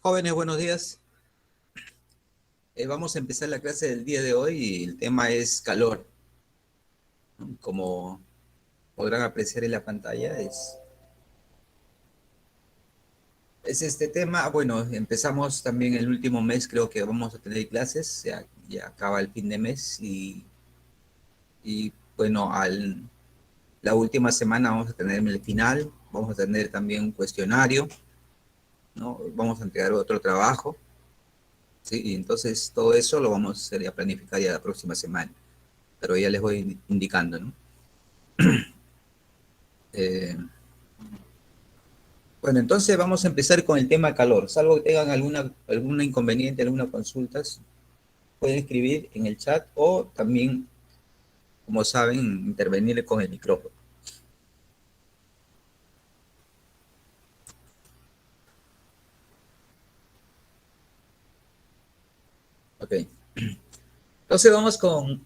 Jóvenes, buenos días. Vamos a empezar la clase del día de hoy y el tema es calor, ¿no? Como podrán apreciar en la pantalla, es este tema. Bueno, empezamos también el último mes, creo que vamos a tener clases, ya acaba el fin de mes y bueno, la última semana vamos a tener el final, vamos a tener también un cuestionario, ¿no? Vamos a entregar otro trabajo, ¿sí? Y entonces todo eso lo vamos a hacer ya planificar ya la próxima semana, pero ya les voy indicando, ¿no? Eh, bueno, entonces vamos a empezar con el tema calor. Salvo que tengan alguna inconveniente, alguna consulta, pueden escribir en el chat o también, como saben, intervenir con el micrófono. Ok. Entonces vamos con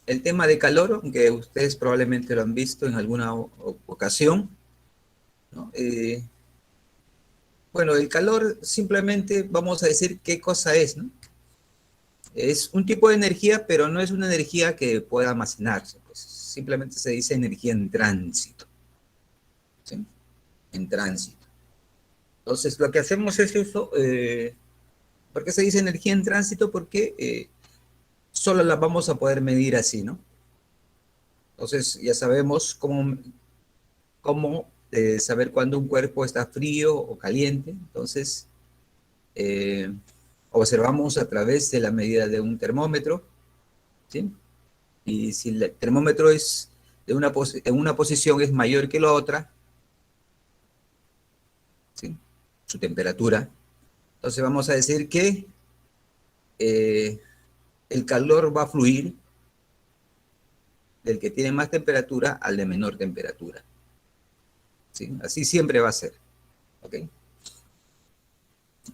el tema de calor, aunque ustedes probablemente lo han visto en alguna ocasión, ¿no? Bueno, el calor simplemente vamos a decir qué cosa es, ¿no? Es un tipo de energía, pero no es una energía que pueda almacenarse, pues simplemente se dice energía en tránsito, ¿sí? En tránsito. Entonces, lo que hacemos es eso. ¿Por qué se dice energía en tránsito? Porque solo la vamos a poder medir así, ¿no? Entonces, ya sabemos cómo saber cuándo un cuerpo está frío o caliente. Entonces, eh, observamos a través de la medida de un termómetro, ¿sí? Y si el termómetro es en una posición es mayor que la otra, ¿sí? Su temperatura. Entonces, vamos a decir que eh, el calor va a fluir del que tiene más temperatura al de menor temperatura, ¿sí? Así siempre va a ser, ¿ok?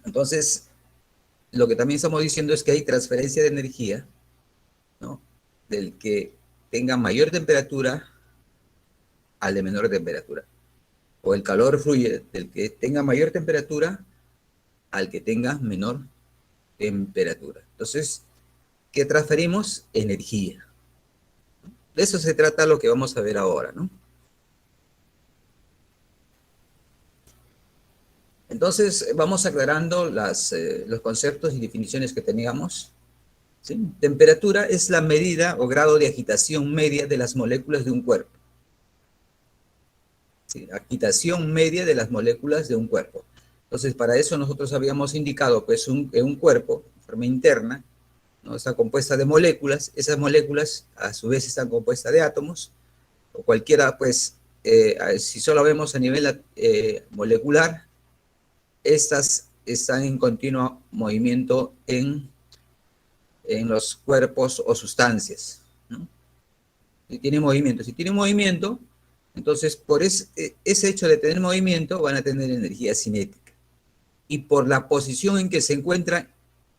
Entonces, lo que también estamos diciendo es que hay transferencia de energía, ¿no? Del que tenga mayor temperatura al de menor temperatura. O el calor fluye del que tenga mayor temperatura al que tenga menor temperatura. Entonces, ¿qué transferimos? Energía. De eso se trata lo que vamos a ver ahora, ¿no? Entonces, vamos aclarando los conceptos y definiciones que teníamos. ¿Sí? Temperatura es la medida o grado de agitación media de las moléculas de un cuerpo. ¿Sí? Agitación media de las moléculas de un cuerpo. Entonces, para eso nosotros habíamos indicado pues un cuerpo, de forma interna, ¿no? Está compuesta de moléculas. Esas moléculas a su vez están compuestas de átomos, o cualquiera, pues, si solo vemos a nivel molecular, estas están en continuo movimiento en los cuerpos o sustancias, ¿no? Si tiene movimiento, entonces por ese hecho de tener movimiento van a tener energía cinética. Y por la posición en que se encuentran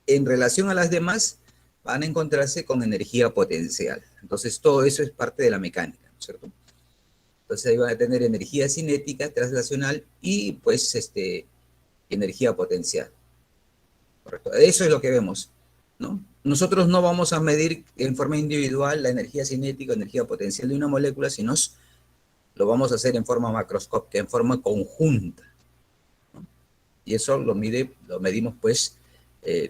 en relación a las demás, van a encontrarse con energía potencial. Entonces todo eso es parte de la mecánica, ¿no es cierto? Entonces ahí van a tener energía cinética, translacional y pues energía potencial. ¿Correcto? Eso es lo que vemos, ¿no? Nosotros no vamos a medir en forma individual la energía cinética o energía potencial de una molécula, sino lo vamos a hacer en forma macroscópica, en forma conjunta, ¿no? Y eso lo medimos pues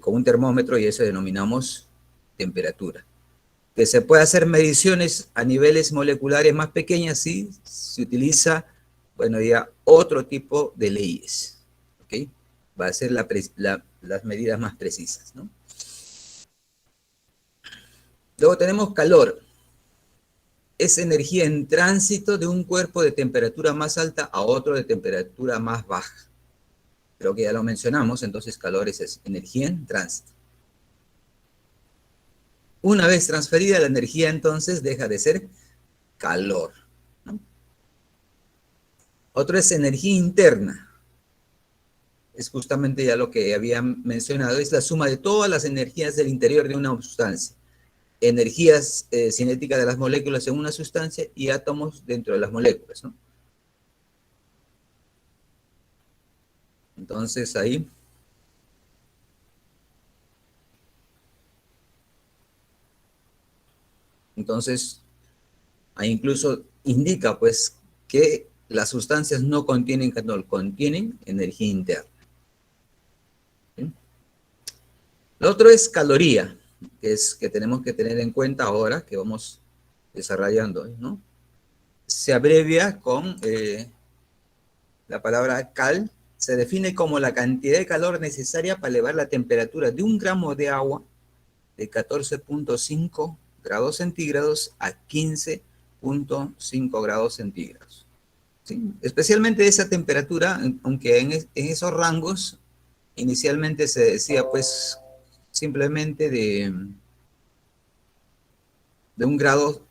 con un termómetro y eso denominamos temperatura. Que se puede hacer mediciones a niveles moleculares más pequeñas, sí, se utiliza, bueno, ya otro tipo de leyes, ¿ok? Va a ser las medidas más precisas, ¿no? Luego tenemos calor. Es energía en tránsito de un cuerpo de temperatura más alta a otro de temperatura más baja. Creo que ya lo mencionamos, entonces calor es energía en tránsito. Una vez transferida la energía, entonces deja de ser calor, ¿no? Otro es energía interna. Es justamente ya lo que había mencionado, es la suma de todas las energías del interior de una sustancia. Energías cinéticas de las moléculas en una sustancia y átomos dentro de las moléculas, ¿no? Entonces ahí Entonces, ahí incluso indica pues que las sustancias no contienen calor, contienen energía interna. ¿Sí? Lo otro es caloría, que es que tenemos que tener en cuenta ahora que vamos desarrollando, ¿no? Se abrevia con la palabra cal, se define como la cantidad de calor necesaria para elevar la temperatura de un gramo de agua de 14.5 grados centígrados a 15.5 grados centígrados. ¿Sí? Especialmente esa temperatura, aunque en esos rangos inicialmente se decía pues simplemente de un grado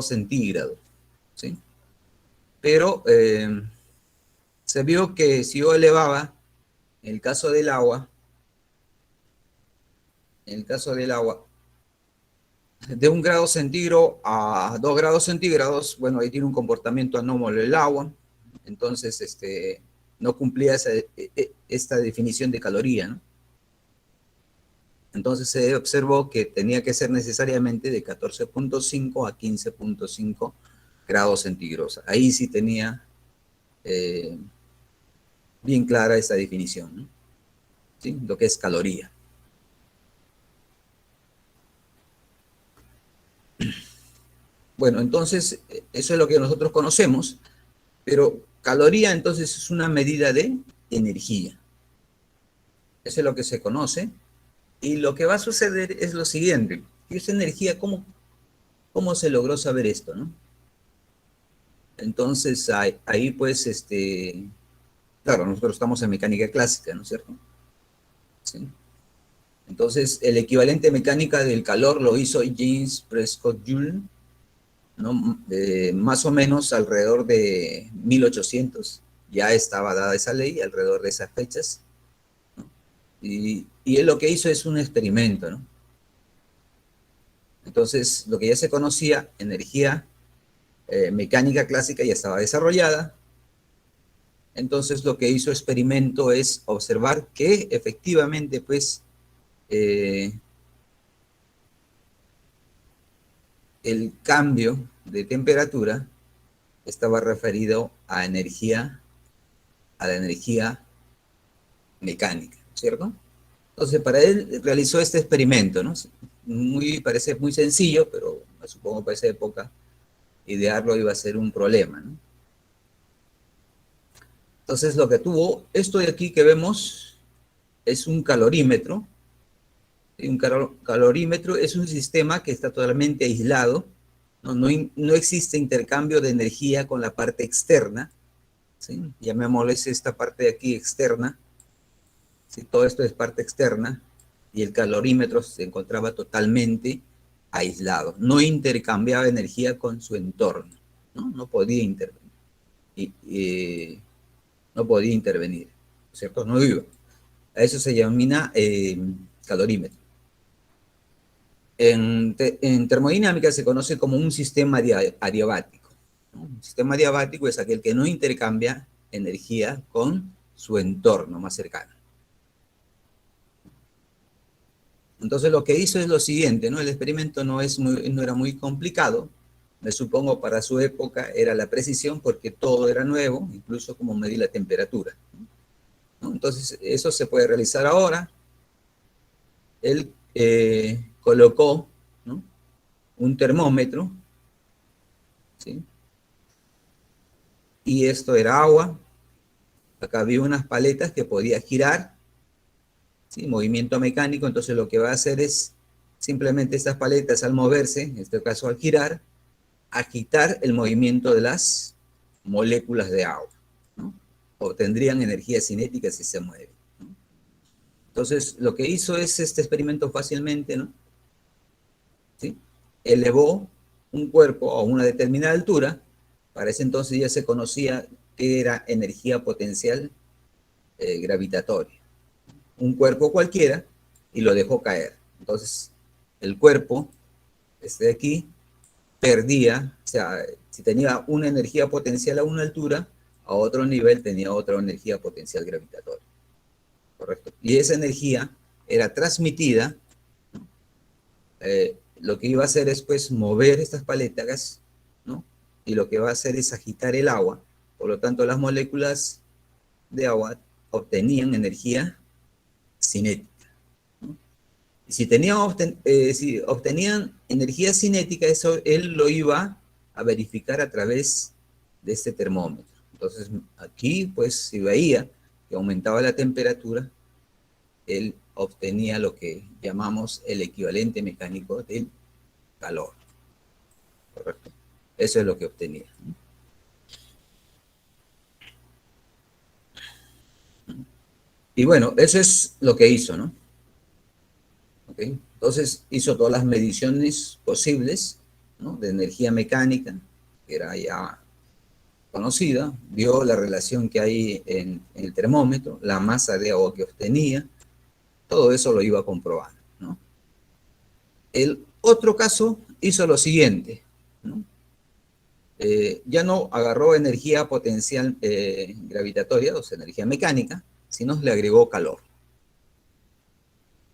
centígrado, ¿sí? Pero se vio que si yo elevaba, en el caso del agua, de un grado centígrado a 2 grados centígrados, bueno, ahí tiene un comportamiento anómalo el agua, entonces no cumplía esta definición de caloría, ¿no? Entonces se observó que tenía que ser necesariamente de 14.5 a 15.5 grados centígrados. Ahí sí tenía bien clara esa definición, ¿no? ¿Sí? Lo que es caloría. Bueno, entonces eso es lo que nosotros conocemos, pero caloría entonces es una medida de energía. Eso es lo que se conoce. Y lo que va a suceder es lo siguiente. Esa energía, ¿cómo se logró saber esto, no? Entonces, ahí pues, claro, nosotros estamos en mecánica clásica, ¿no es cierto? ¿Sí? Entonces, el equivalente mecánica del calor lo hizo James Prescott Joule, ¿no? Más o menos alrededor de 1800. Ya estaba dada esa ley, alrededor de esas fechas. ¿No? Y él lo que hizo es un experimento, ¿no? Entonces, lo que ya se conocía, energía mecánica clásica ya estaba desarrollada. Entonces, lo que hizo experimento es observar que efectivamente, pues, el cambio de temperatura estaba referido a la energía mecánica, ¿cierto? Entonces, para él realizó este experimento, ¿no? Parece muy sencillo, pero supongo que para esa época idearlo iba a ser un problema, ¿no? Entonces, lo que tuvo, esto de aquí que vemos es un calorímetro. Un calorímetro es un sistema que está totalmente aislado, no existe intercambio de energía con la parte externa, ¿sí? Llamémosles esta parte de aquí externa, ¿sí? Todo esto es parte externa, y el calorímetro se encontraba totalmente aislado, no intercambiaba energía con su entorno, no podía intervenir, no podía intervenir, ¿cierto? No iba. A eso se denomina calorímetro. En termodinámica se conoce como un sistema adiabático, ¿no? Un sistema adiabático es aquel que no intercambia energía con su entorno más cercano. Entonces lo que hizo es lo siguiente, ¿no? El experimento no era muy complicado. Me supongo para su época era la precisión porque todo era nuevo, incluso como medir la temperatura, ¿no? Entonces eso se puede realizar ahora. Él colocó, ¿no?, un termómetro, ¿sí? Y esto era agua. Acá había unas paletas que podía girar, ¿sí? Movimiento mecánico. Entonces lo que va a hacer es simplemente estas paletas al moverse, en este caso al girar, agitar el movimiento de las moléculas de agua, ¿no? Obtendrían energía cinética si se mueve, ¿no? Entonces lo que hizo es este experimento fácilmente, ¿no? ¿Sí? Elevó un cuerpo a una determinada altura. Para ese entonces ya se conocía que era energía potencial gravitatoria. Un cuerpo cualquiera y lo dejó caer. Entonces, el cuerpo, este de aquí, perdía, o sea, si tenía una energía potencial a una altura, a otro nivel tenía otra energía potencial gravitatoria. ¿Correcto? Y esa energía era transmitida lo que iba a hacer es pues mover estas paletas, ¿no? Y lo que va a hacer es agitar el agua. Por lo tanto, las moléculas de agua obtenían energía cinética. Y si obtenían energía cinética, eso él lo iba a verificar a través de este termómetro. Entonces, aquí, pues, si veía que aumentaba la temperatura, él obtenía lo que llamamos el equivalente mecánico del calor. ¿Correcto? Eso es lo que obtenía. Y bueno, eso es lo que hizo, ¿no? ¿Okay? Entonces hizo todas las mediciones posibles, ¿no? De energía mecánica, que era ya conocida, vio la relación que hay en el termómetro, la masa de agua que obtenía, todo eso lo iba comprobando, ¿no? El otro caso hizo lo siguiente, ¿no? Ya no agarró energía potencial gravitatoria, o sea, energía mecánica, sino le agregó calor.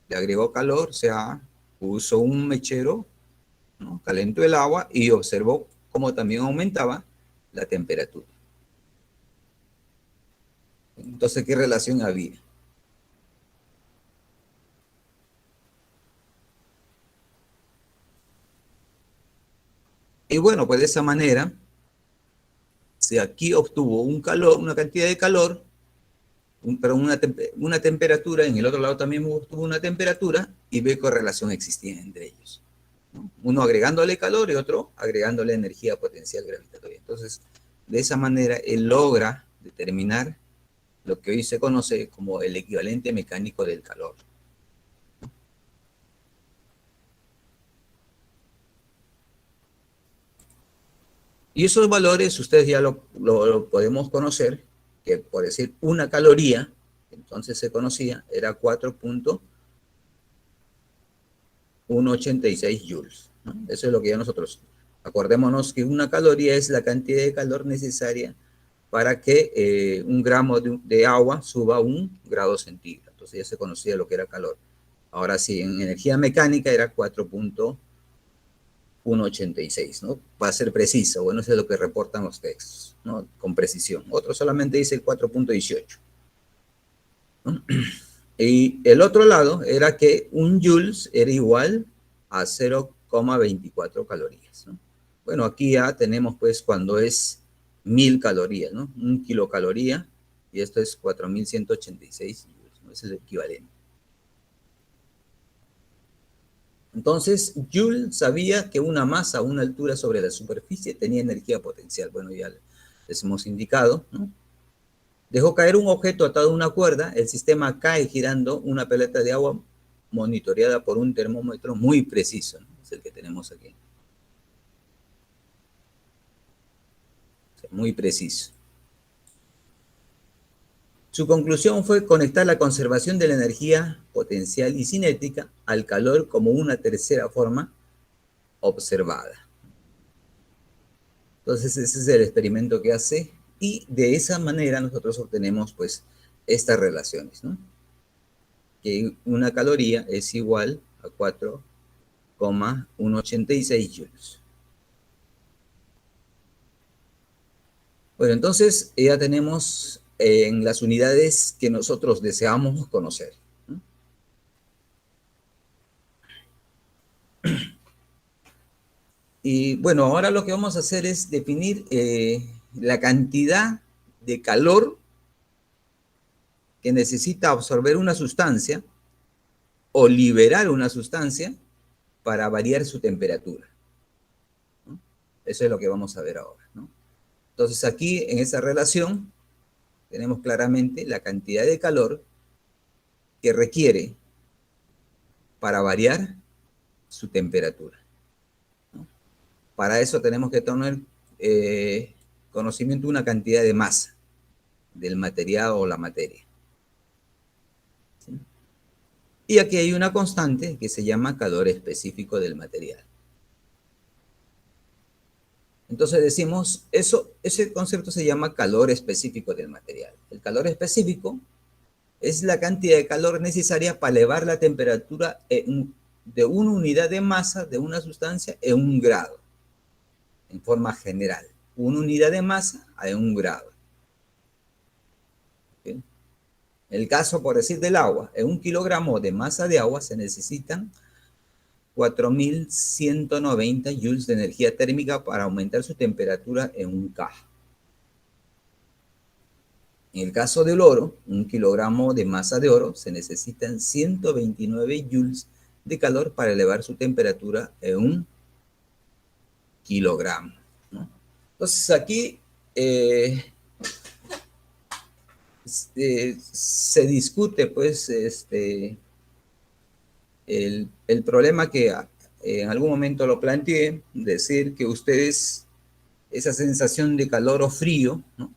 Le agregó calor, o sea, puso un mechero, ¿no? Calentó el agua y observó cómo también aumentaba la temperatura. Entonces, ¿qué relación había? Y bueno, pues de esa manera, si aquí obtuvo un calor, una cantidad de calor, pero una temperatura, en el otro lado también obtuvo una temperatura y ve qué relación existía entre ellos, ¿no? Uno agregándole calor y otro agregándole energía potencial gravitatoria. Entonces, de esa manera, él logra determinar lo que hoy se conoce como el equivalente mecánico del calor. Y esos valores ustedes ya lo podemos conocer, que por decir una caloría, entonces se conocía, era 4.186 joules, ¿no? Eso es lo que ya nosotros, acordémonos que una caloría es la cantidad de calor necesaria para que un gramo de agua suba 1 grado centígrado. Entonces ya se conocía lo que era calor. Ahora sí, en energía mecánica era 4.186, ¿no? Para ser preciso, bueno, eso es lo que reportan los textos, ¿no? Con precisión. Otro solamente dice 4.18, ¿no? Y el otro lado era que un joules era igual a 0,24 calorías, ¿no? Bueno, aquí ya tenemos pues cuando es 1000 calorías, ¿no? 1 kilocaloría, y esto es 4186 joules, ¿no? Es el equivalente. Entonces, Joule sabía que una masa a una altura sobre la superficie tenía energía potencial. Bueno, ya les hemos indicado, ¿no? Dejó caer un objeto atado a una cuerda, el sistema cae girando una pelota de agua monitoreada por un termómetro muy preciso, ¿no? Es el que tenemos aquí. O sea, muy preciso. Su conclusión fue conectar la conservación de la energía potencial y cinética al calor como una tercera forma observada. Entonces ese es el experimento que hace y de esa manera nosotros obtenemos pues estas relaciones, ¿no? Que una caloría es igual a 4,186 joules. Bueno, entonces ya tenemos en las unidades que nosotros deseamos conocer, ¿no? Y bueno, ahora lo que vamos a hacer es definir la cantidad de calor que necesita absorber una sustancia o liberar una sustancia para variar su temperatura, ¿no? Eso es lo que vamos a ver ahora, ¿no? Entonces aquí en esa relación tenemos claramente la cantidad de calor que requiere para variar su temperatura, ¿no? Para eso tenemos que tener conocimiento de una cantidad de masa del material o la materia, ¿sí? Y aquí hay una constante que se llama calor específico del material. Entonces decimos, ese concepto se llama calor específico del material. El calor específico es la cantidad de calor necesaria para elevar la temperatura de una unidad de masa de una sustancia en un grado, en forma general. Una unidad de masa a un grado. ¿Okay? El caso, por decir, del agua, en 1 kilogramo de masa de agua se necesitan 4.190 joules de energía térmica para aumentar su temperatura en 1 K. En el caso del oro, 1 kilogramo de masa de oro se necesitan 129 joules de calor para elevar su temperatura en 1 kilogramo, ¿no? Entonces aquí se discute pues el problema que en algún momento lo planteé, decir que ustedes esa sensación de calor o frío, ¿no?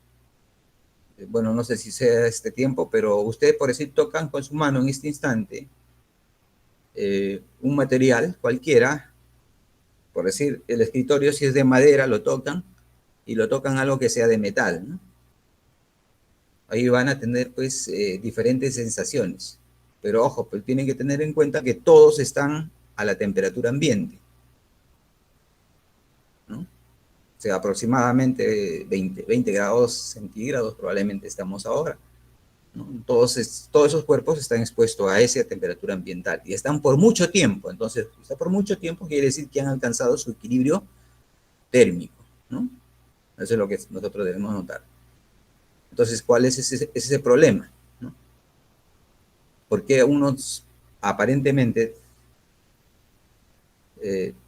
Bueno, no sé si sea este tiempo, pero ustedes por decir tocan con su mano en este instante un material cualquiera, por decir el escritorio si es de madera lo tocan y lo tocan algo que sea de metal, ¿no? Ahí van a tener pues diferentes sensaciones. Pero ojo, pues tienen que tener en cuenta que todos están a la temperatura ambiente, ¿no? O sea, aproximadamente 20 grados centígrados probablemente estamos ahora, ¿no? Entonces, todos esos cuerpos están expuestos a esa temperatura ambiental y están por mucho tiempo. Entonces, si está por mucho tiempo, quiere decir que han alcanzado su equilibrio térmico, ¿no? Eso es lo que nosotros debemos notar. Entonces, ¿cuál es ese problema? ¿No? Porque unos aparentemente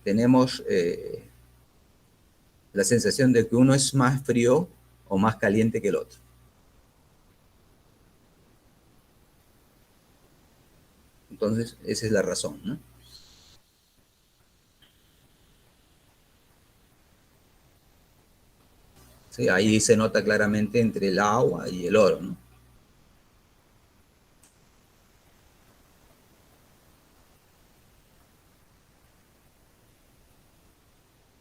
tenemos la sensación de que uno es más frío o más caliente que el otro. Entonces, esa es la razón, ¿no? Sí, ahí se nota claramente entre el agua y el oro, ¿no?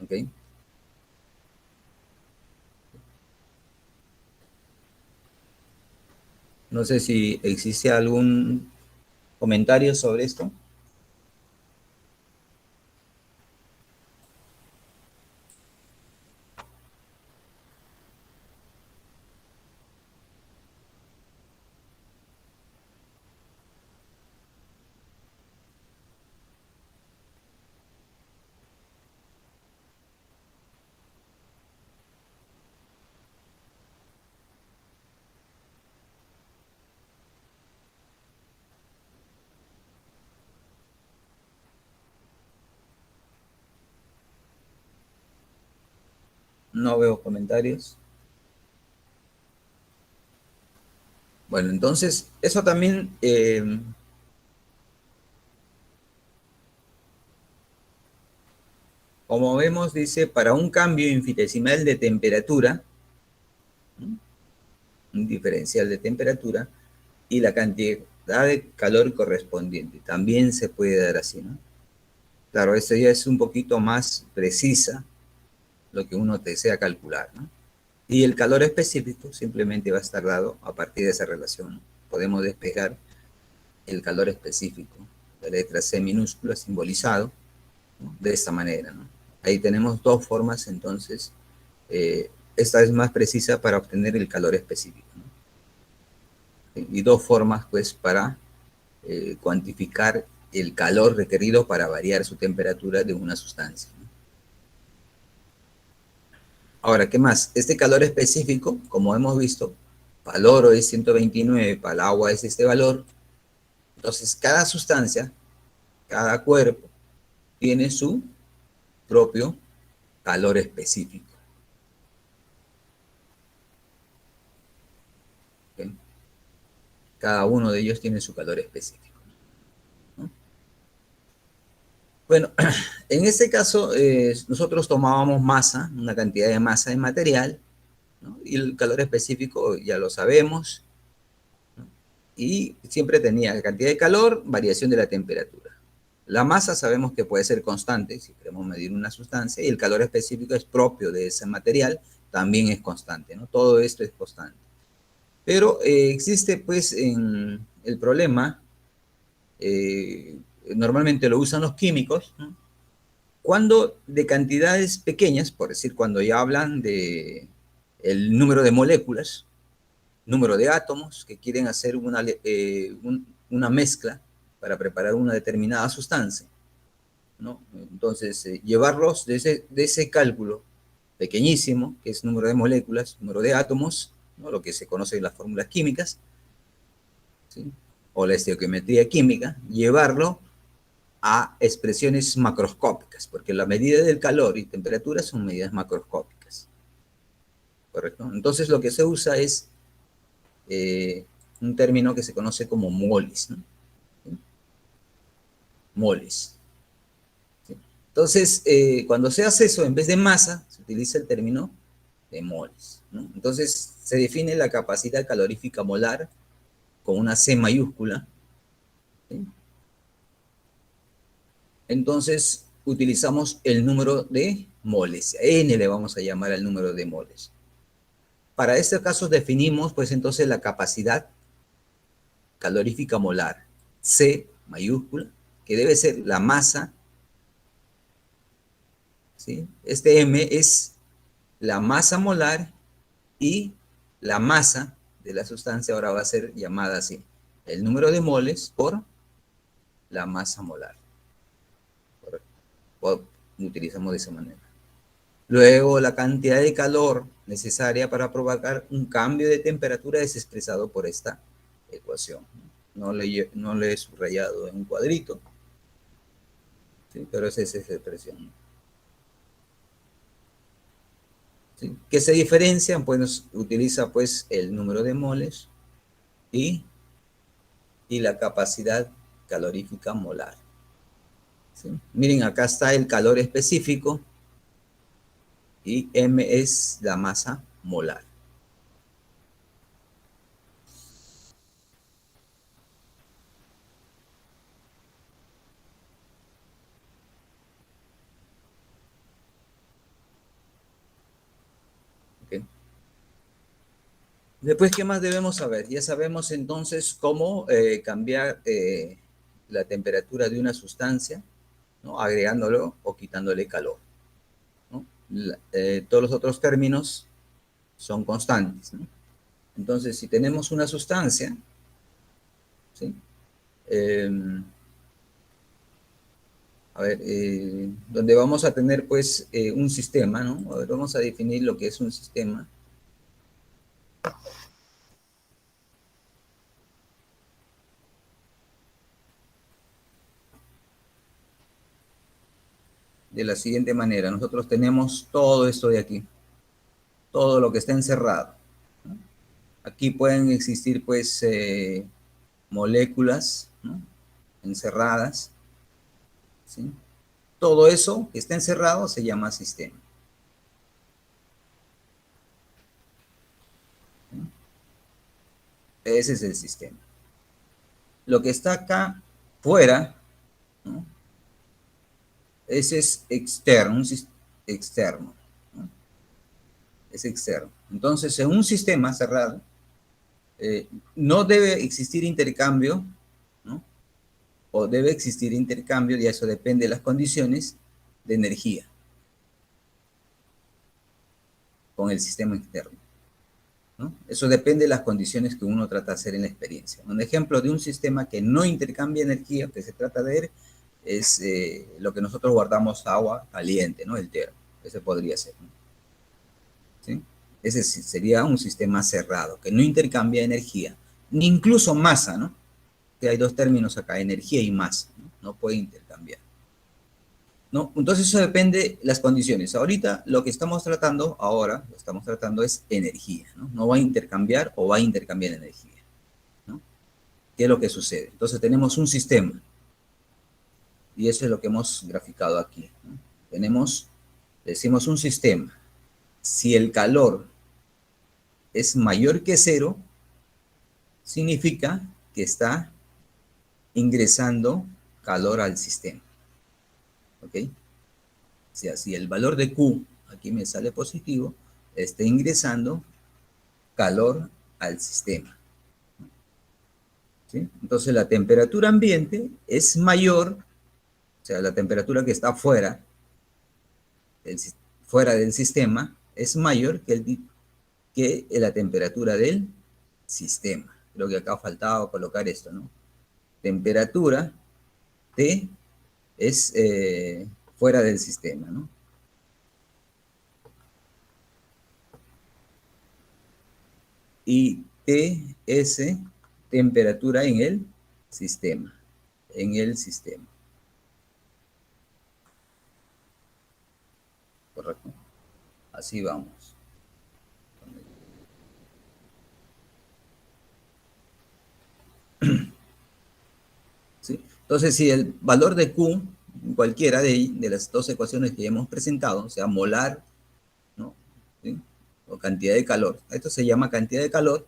¿Okay? No sé si existe algún comentario sobre esto. No veo comentarios. Bueno, entonces, eso también como vemos, dice, para un cambio infinitesimal de temperatura, ¿no? Un diferencial de temperatura, y la cantidad de calor correspondiente. También se puede dar así, ¿no? Claro, esto ya es un poquito más precisa lo que uno desea calcular, ¿no? Y el calor específico simplemente va a estar dado a partir de esa relación, ¿no? Podemos despejar el calor específico, la letra C minúscula simbolizado, ¿no? De esta manera, ¿no? Ahí tenemos dos formas, entonces, esta es más precisa para obtener el calor específico, ¿no? Y dos formas, pues, para cuantificar el calor requerido para variar su temperatura de una sustancia, ¿no? Ahora, ¿qué más? Este calor específico, como hemos visto, para el oro es 129, para el agua es este valor. Entonces, cada sustancia, cada cuerpo, tiene su propio calor específico. ¿Okay? Cada uno de ellos tiene su calor específico, ¿no? Bueno, en este caso, nosotros tomábamos masa, una cantidad de masa de material, ¿no? Y el calor específico ya lo sabemos, ¿no? Y siempre tenía cantidad de calor, variación de la temperatura. La masa sabemos que puede ser constante si queremos medir una sustancia, y el calor específico es propio de ese material, también es constante, ¿no? Todo esto es constante. Pero existe pues en el problema, normalmente lo usan los químicos, ¿no? Cuando de cantidades pequeñas, por decir, cuando ya hablan de el número de moléculas, número de átomos que quieren hacer una mezcla para preparar una determinada sustancia, ¿no? Entonces, llevarlos de ese cálculo pequeñísimo, que es número de moléculas, número de átomos, ¿no? Lo que se conoce en las fórmulas químicas, ¿sí? O la estequiometría química, llevarlo a expresiones macroscópicas, porque la medida del calor y temperatura son medidas macroscópicas, ¿correcto? Entonces lo que se usa es un término que se conoce como moles, ¿no? ¿Sí? Moles. ¿Sí? Entonces, cuando se hace eso, en vez de masa, se utiliza el término de moles, ¿no? Entonces, se define la capacidad calorífica molar con una C mayúscula, ¿sí? Entonces, utilizamos el número de moles. N le vamos a llamar al número de moles. Para este caso definimos, pues, entonces la capacidad calorífica molar, C mayúscula, que debe ser la masa, ¿sí? Este M es la masa molar y la masa de la sustancia ahora va a ser llamada así, el número de moles por la masa molar. O utilizamos de esa manera. Luego, la cantidad de calor necesaria para provocar un cambio de temperatura es expresado por esta ecuación. No le he subrayado en un cuadrito, ¿sí? Pero esa es esa expresión. ¿Sí? ¿Qué se diferencian? Pues utiliza pues el número de moles y la capacidad calorífica molar. ¿Sí? Miren, acá está el calor específico y M es la masa molar. ¿Okay? Después, ¿qué más debemos saber? Ya sabemos entonces cómo cambiar la temperatura de una sustancia, ¿no? Agregándolo o quitándole calor, ¿no? Todos los otros términos son constantes, ¿no? Entonces, si tenemos una sustancia, ¿sí? Eh, donde vamos a tener pues un sistema, ¿no? A ver, vamos a definir lo que es un sistema. De la siguiente manera, nosotros tenemos todo esto de aquí, todo lo que está encerrado, ¿no? Aquí pueden existir pues moléculas, ¿no? Encerradas, ¿sí? Todo eso que está encerrado se llama sistema, ¿sí? Ese es el sistema. Lo que está acá fuera, ¿no? Ese es externo, externo, ¿no? Es externo. Entonces, en un sistema cerrado, no debe existir intercambio, ¿no? O debe existir intercambio, y eso depende de las condiciones de energía con el sistema externo, ¿no? Eso depende de las condiciones que uno trata de hacer en la experiencia. Un ejemplo de un sistema que no intercambia energía, que se trata de ver, es lo que nosotros guardamos agua caliente, ¿no? El termo. Ese podría ser, ¿no? ¿Sí? Ese sería un sistema cerrado, que no intercambia energía, ni incluso masa, ¿no? Que hay dos términos acá, energía y masa, ¿no? No puede intercambiar, ¿no? Entonces eso depende de las condiciones. Ahorita lo que estamos tratando, ahora lo estamos tratando es energía, ¿no? No va a intercambiar o va a intercambiar energía, ¿no? ¿Qué es lo que sucede? Entonces tenemos un sistema y eso es lo que hemos graficado aquí, ¿no? Decimos un sistema. Si el calor es mayor que cero, significa que está ingresando calor al sistema, ¿ok? O sea, si el valor de Q, aquí me sale positivo, está ingresando calor al sistema. ¿sí? Entonces la temperatura ambiente es mayor, o sea, la temperatura que está del, fuera del sistema es mayor que la temperatura del sistema. Creo que acá faltaba colocar esto, ¿no? Temperatura T es fuera del sistema, ¿no? Y T es temperatura sistema, en el sistema, ¿correcto? Así vamos. ¿Sí? Entonces, si el valor de Q, cualquiera de las dos ecuaciones que ya hemos presentado, o sea, molar, ¿no? ¿Sí? O cantidad de calor, esto se llama cantidad de calor.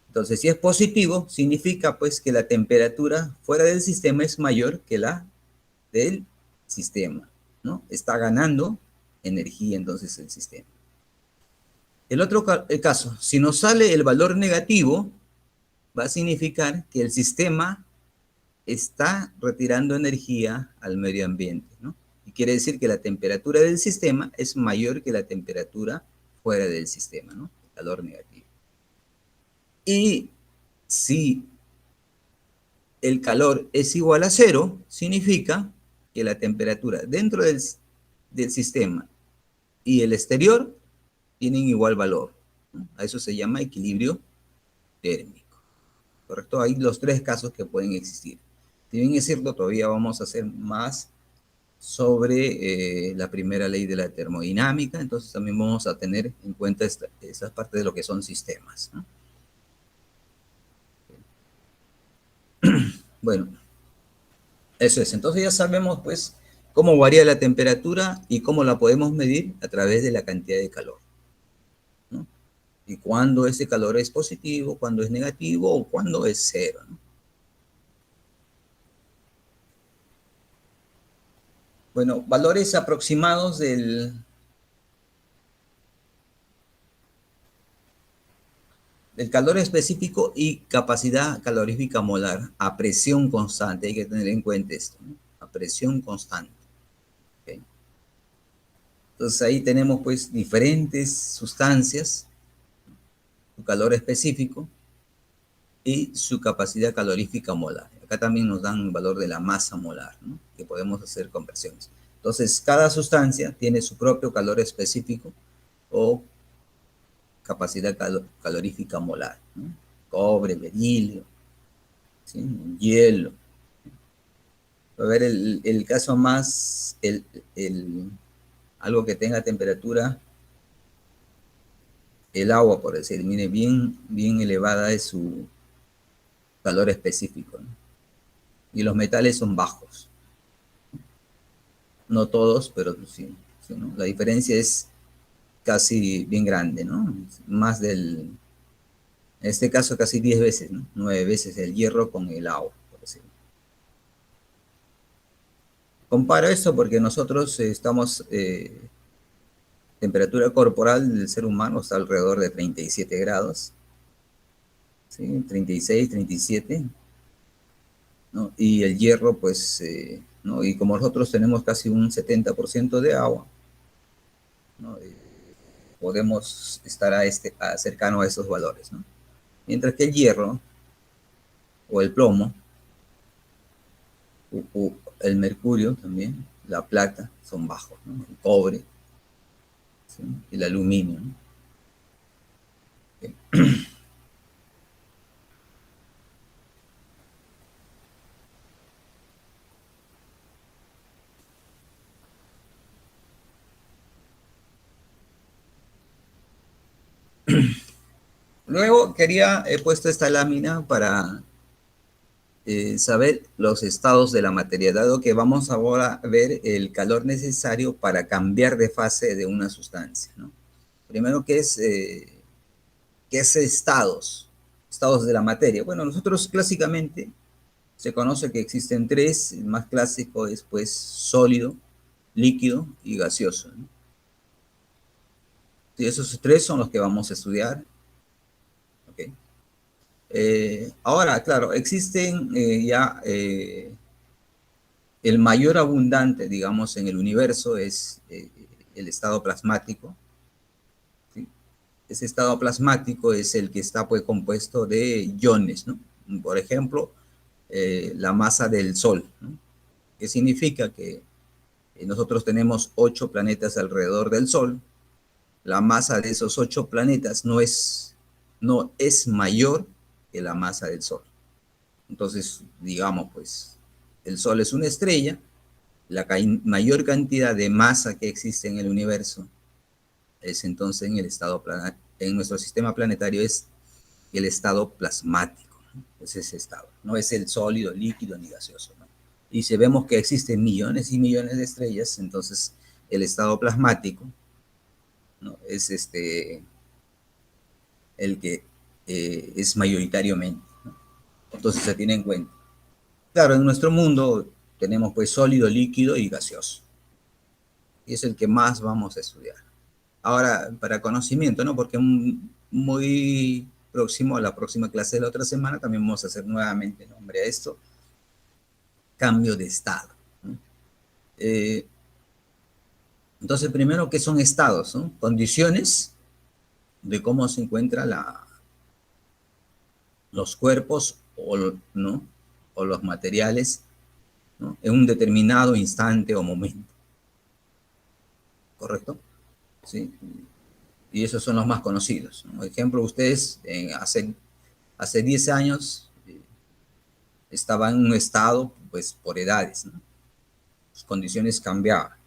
Entonces, si es positivo, significa pues que la temperatura fuera del sistema es mayor que la del sistema, ¿no? Está ganando energía entonces el sistema. El otro el caso, si nos sale el valor negativo, va a significar que el sistema está retirando energía al medio ambiente, ¿no? Y quiere decir que la temperatura del sistema es mayor que la temperatura fuera del sistema, ¿no? Calor negativo. Y si el calor es igual a cero, significa que la temperatura dentro del sistema y el exterior tienen igual valor, ¿no? A eso se llama equilibrio térmico. ¿Correcto? Hay los tres casos que pueden existir. Si bien es cierto, todavía vamos a hacer más sobre la primera ley de la termodinámica, entonces también vamos a tener en cuenta esa parte de lo que son sistemas, ¿no? Bueno, eso es. Entonces ya sabemos, pues, cómo varía la temperatura y cómo la podemos medir a través de la cantidad de calor, ¿no? Y cuándo ese calor es positivo, cuándo es negativo o cuándo es cero, ¿no? Bueno, valores aproximados del calor específico y capacidad calorífica molar a presión constante. Hay que tener en cuenta esto, ¿no? A presión constante. ¿Okay? Entonces ahí tenemos pues diferentes sustancias, su calor específico y su capacidad calorífica molar. Acá también nos dan el valor de la masa molar, ¿no? Que podemos hacer conversiones. Entonces cada sustancia tiene su propio calor específico o capacidad calorífica molar, ¿no? Cobre, berilio, ¿sí? Hielo. A ver, el caso más, algo que tenga temperatura, el agua, por decir, mire, bien elevada es su calor específico, ¿no? Y los metales son bajos. No todos, pero sí, sí, ¿no? La diferencia es casi bien grande, ¿no? Más en este caso casi 10 veces, ¿no? 9 veces el hierro con el agua, por decirlo. Comparo esto porque nosotros estamos, temperatura corporal del ser humano está alrededor de 37 grados, ¿sí? 36, 37, ¿no? Y el hierro, pues, ¿no? Y como nosotros tenemos casi un 70% de agua, ¿no? Podemos estar cercano a esos valores, ¿no? Mientras que el hierro o el plomo o el mercurio también, la plata, son bajos, ¿no? El cobre, ¿sí? El aluminio, ¿no? Luego he puesto esta lámina para saber los estados de la materia, dado que vamos ahora a ver el calor necesario para cambiar de fase de una sustancia, ¿no? Primero, qué es estados de la materia? Bueno, nosotros clásicamente se conoce que existen tres, el más clásico es pues sólido, líquido y gaseoso, ¿no? Y esos tres son los que vamos a estudiar, ¿ok? Ahora, claro, existen ya el mayor abundante, digamos, en el universo es el estado plasmático. ¿Sí? Ese estado plasmático es el que está pues compuesto de iones, ¿no? Por ejemplo, la masa del Sol, ¿no? Que significa que nosotros tenemos 8 planetas alrededor del Sol. La masa de esos 8 planetas no es mayor que la masa del Sol. Entonces, digamos, pues, el Sol es una estrella, la mayor cantidad de masa que existe en el universo es entonces en nuestro sistema planetario es el estado plasmático, ¿no? Es ese estado, no es el sólido, líquido ni gaseoso, ¿no? Y si vemos que existen millones y millones de estrellas, entonces el estado plasmático, ¿no? Es el que es mayoritariamente, ¿no? Entonces se tiene en cuenta. Claro, en nuestro mundo tenemos pues sólido, líquido y gaseoso. Y es el que más vamos a estudiar. Ahora, para conocimiento, ¿no? Porque muy próximo a la próxima clase de la otra semana también vamos a hacer nuevamente nombre a esto, cambio de estado, ¿no? Eh, entonces, primero, ¿qué son estados? ¿No? Condiciones de cómo se encuentran los cuerpos ¿no? O los materiales, ¿no? En un determinado instante o momento, ¿correcto? ¿Sí? Y esos son los más conocidos, ¿no? Por ejemplo, ustedes hace 10 años estaban en un estado, pues, por edades, ¿no? Sus condiciones cambiaban,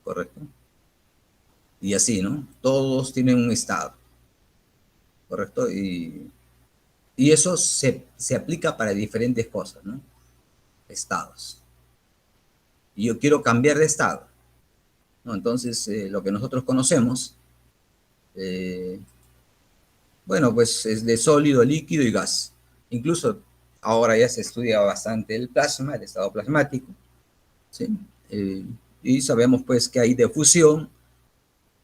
¿correcto? Y así, ¿no? Todos tienen un estado, ¿correcto? Y eso se aplica para diferentes cosas, ¿no? Estados. Y yo quiero cambiar de estado, ¿no? Entonces, lo que nosotros conocemos, eh, bueno, pues es de sólido, líquido y gas. Incluso ahora ya se estudia bastante el plasma, el estado plasmático, ¿sí? Eh, y sabemos pues que hay de fusión,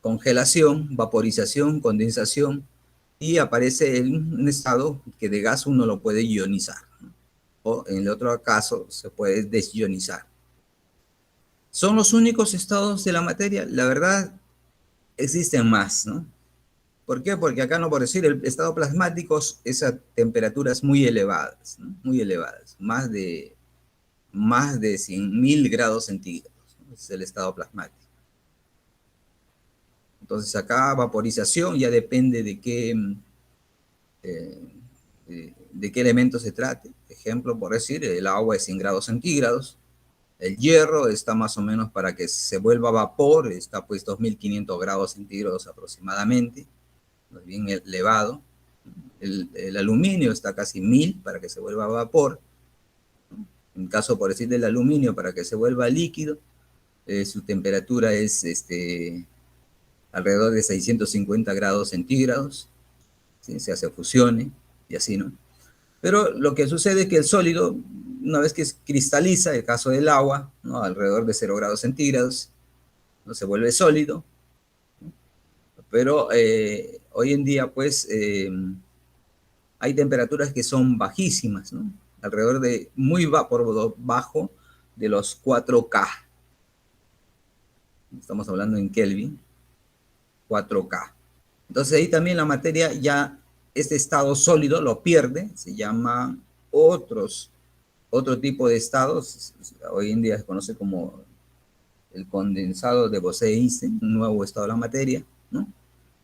congelación, vaporización, condensación, y aparece en un estado que de gas uno lo puede ionizar, ¿no? O en el otro caso se puede desionizar. ¿Son los únicos estados de la materia? La verdad, existen más, ¿no? ¿Por qué? Porque acá no por decir, el estado plasmático es a temperaturas muy elevadas, ¿no? Muy elevadas, más de 100.000 grados centígrados, ¿no? Es el estado plasmático. Entonces acá vaporización ya depende eh, de qué elemento se trate. Ejemplo, por decir, el agua es 100 grados centígrados, el hierro está más o menos para que se vuelva vapor, está pues 2500 grados centígrados aproximadamente, bien elevado. El aluminio está casi 1000 para que se vuelva vapor. En caso, por decir, del aluminio, para que se vuelva líquido, su temperatura es alrededor de 650 grados centígrados, ¿sí? Se hace fusiones y así, ¿no? Pero lo que sucede es que el sólido, una vez que cristaliza, el caso del agua, ¿no? Alrededor de 0 grados centígrados, no se vuelve sólido, pero hoy en día, pues, hay temperaturas que son bajísimas, ¿no? Alrededor de por bajo de los 4K. Estamos hablando en Kelvin, 4K. Entonces ahí también la materia ya, este estado sólido lo pierde, se llama otro tipo de estados, hoy en día se conoce como el condensado de Bose-Einstein, un nuevo estado de la materia, ¿no?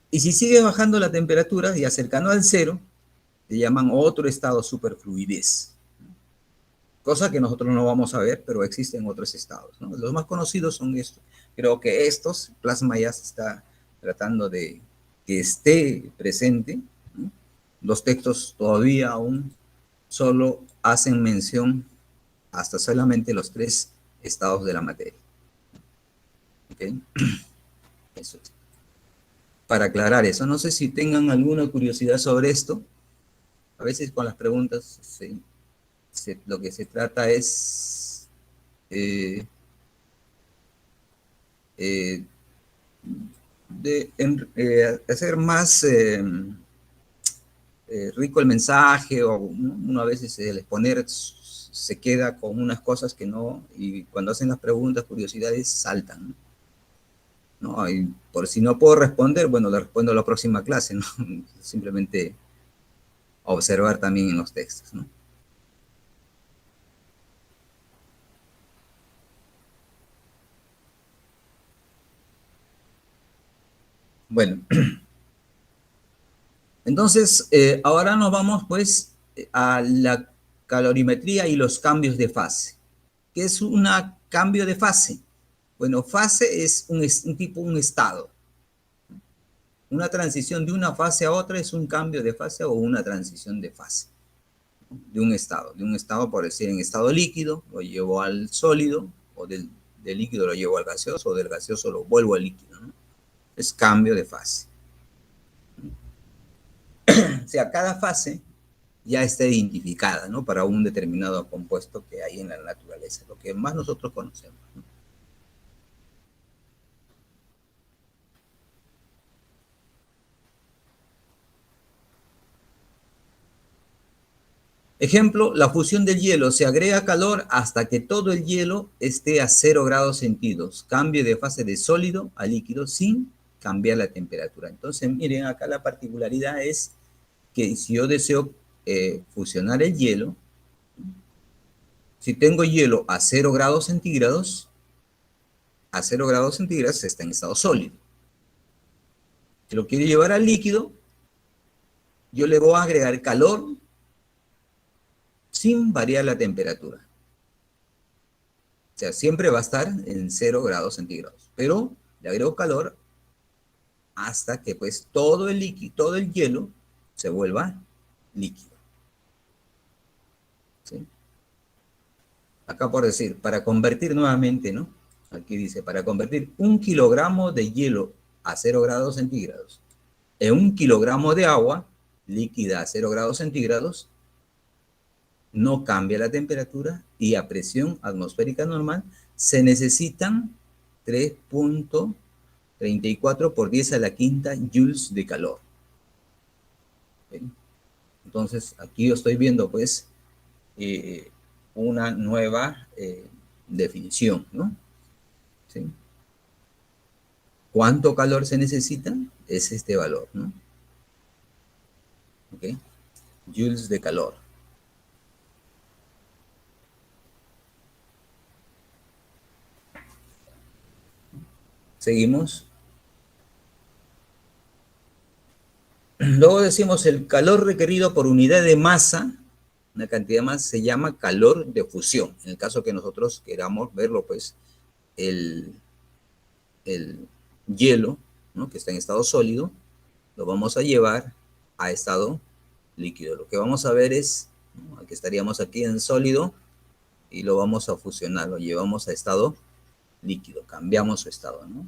Y si sigue bajando la temperatura y acercando al cero, se llaman otro estado superfluidez, cosa que nosotros no vamos a ver, pero existen otros estados, ¿no? Los más conocidos son estos. Creo que estos, plasma ya se está tratando de que esté presente, ¿no? Los textos todavía aún solo hacen mención hasta solamente los 3 estados de la materia. ¿Okay? Eso es. Para aclarar eso, no sé si tengan alguna curiosidad sobre esto. A veces con las preguntas lo que se trata es eh, eh, de hacer más rico el mensaje, o uno a veces el exponer se queda con unas cosas que no, y cuando hacen las preguntas, curiosidades, saltan, ¿no? Y por si no puedo responder, bueno, le respondo a la próxima clase, ¿no? Simplemente observar también en los textos, ¿no? Bueno, entonces, ahora nos vamos pues a la calorimetría y los cambios de fase. ¿Qué es un cambio de fase? Bueno, fase es un tipo, un estado. Una transición de una fase a otra es un cambio de fase o una transición de fase, de un estado. De un estado, por decir, en estado líquido, lo llevo al sólido, o del líquido lo llevo al gaseoso, o del gaseoso lo vuelvo al líquido, ¿no? Es cambio de fase. O sea, cada fase ya está identificada, ¿no? Para un determinado compuesto que hay en la naturaleza, lo que más nosotros conocemos, ¿no? Ejemplo, la fusión del hielo. Se agrega calor hasta que todo el hielo esté a 0 grados centígrados. Cambio de fase de sólido a líquido sin cambiar la temperatura. Entonces, miren, acá la particularidad es que si yo deseo fusionar el hielo, si tengo hielo a 0 grados centígrados, a 0 grados centígrados está en estado sólido. Si lo quiero llevar al líquido, yo le voy a agregar calor sin variar la temperatura. O sea, siempre va a estar en 0 grados centígrados, pero le agrego calor hasta que pues todo el líquido, todo el hielo se vuelva líquido. ¿Sí? Acá por decir, para convertir nuevamente, ¿no? Aquí dice, para convertir 1 kilogramo de hielo a 0 grados centígrados en 1 kilogramo de agua líquida a 0 grados centígrados, no cambia la temperatura y a presión atmosférica normal se necesitan 3.34 por 10 a la quinta joules de calor. ¿Sí? Entonces, aquí yo estoy viendo, pues, una nueva definición, ¿no? ¿Sí? ¿Cuánto calor se necesita? Es este valor, ¿no? ¿Ok? Joules de calor. Seguimos. Luego decimos el calor requerido por unidad de masa, una cantidad de masa, se llama calor de fusión. En el caso que nosotros queramos verlo, pues, el hielo, ¿no? Que está en estado sólido, lo vamos a llevar a estado líquido. Lo que vamos a ver es, ¿no? Que estaríamos aquí en sólido y lo vamos a fusionar, lo llevamos a estado líquido, cambiamos su estado, ¿no?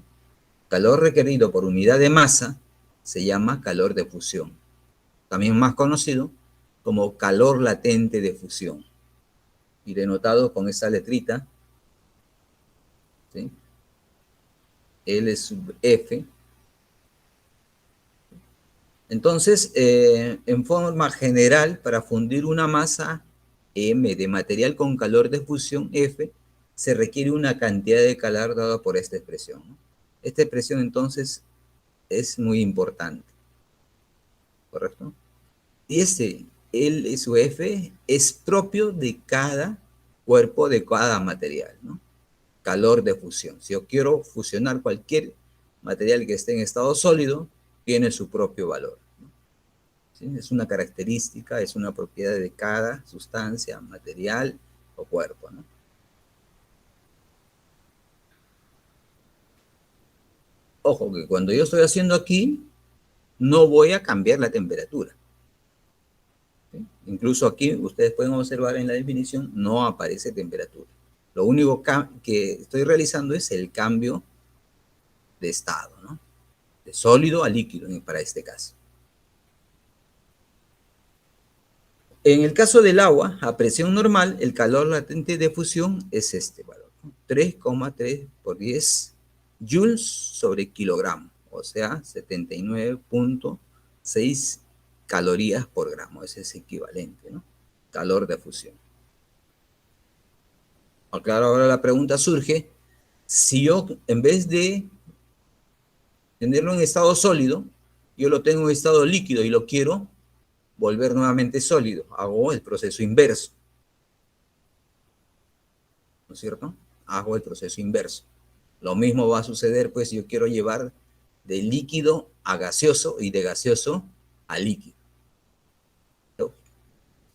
Calor requerido por unidad de masa se llama calor de fusión, también más conocido como calor latente de fusión, y denotado con esta letrita, ¿sí? L sub F. Entonces, en forma general, para fundir una masa M de material con calor de fusión F, se requiere una cantidad de calor dada por esta expresión, ¿no? Esta expresión, entonces, es muy importante, ¿correcto? Y ese L sub F es propio de cada cuerpo, de cada material, ¿no? Calor de fusión. Si yo quiero fusionar cualquier material que esté en estado sólido, tiene su propio valor, ¿no? ¿Sí? Es una característica, es una propiedad de cada sustancia, material o cuerpo, ¿no? Ojo que cuando yo estoy haciendo aquí, no voy a cambiar la temperatura, ¿sí? Incluso aquí, ustedes pueden observar en la definición, no aparece temperatura. Lo único que estoy realizando es el cambio de estado, ¿no? De sólido a líquido, para este caso. En el caso del agua, a presión normal, el calor latente de fusión es este valor, 3,3 por 10 joules sobre kilogramo, o sea, 79.6 calorías por gramo. Ese es equivalente, ¿no? Calor de fusión. Claro, ahora la pregunta surge, si yo en vez de tenerlo en estado sólido, yo lo tengo en estado líquido y lo quiero volver nuevamente sólido, hago el proceso inverso, ¿no es cierto? Hago el proceso inverso. Lo mismo va a suceder, pues, si yo quiero llevar de líquido a gaseoso y de gaseoso a líquido.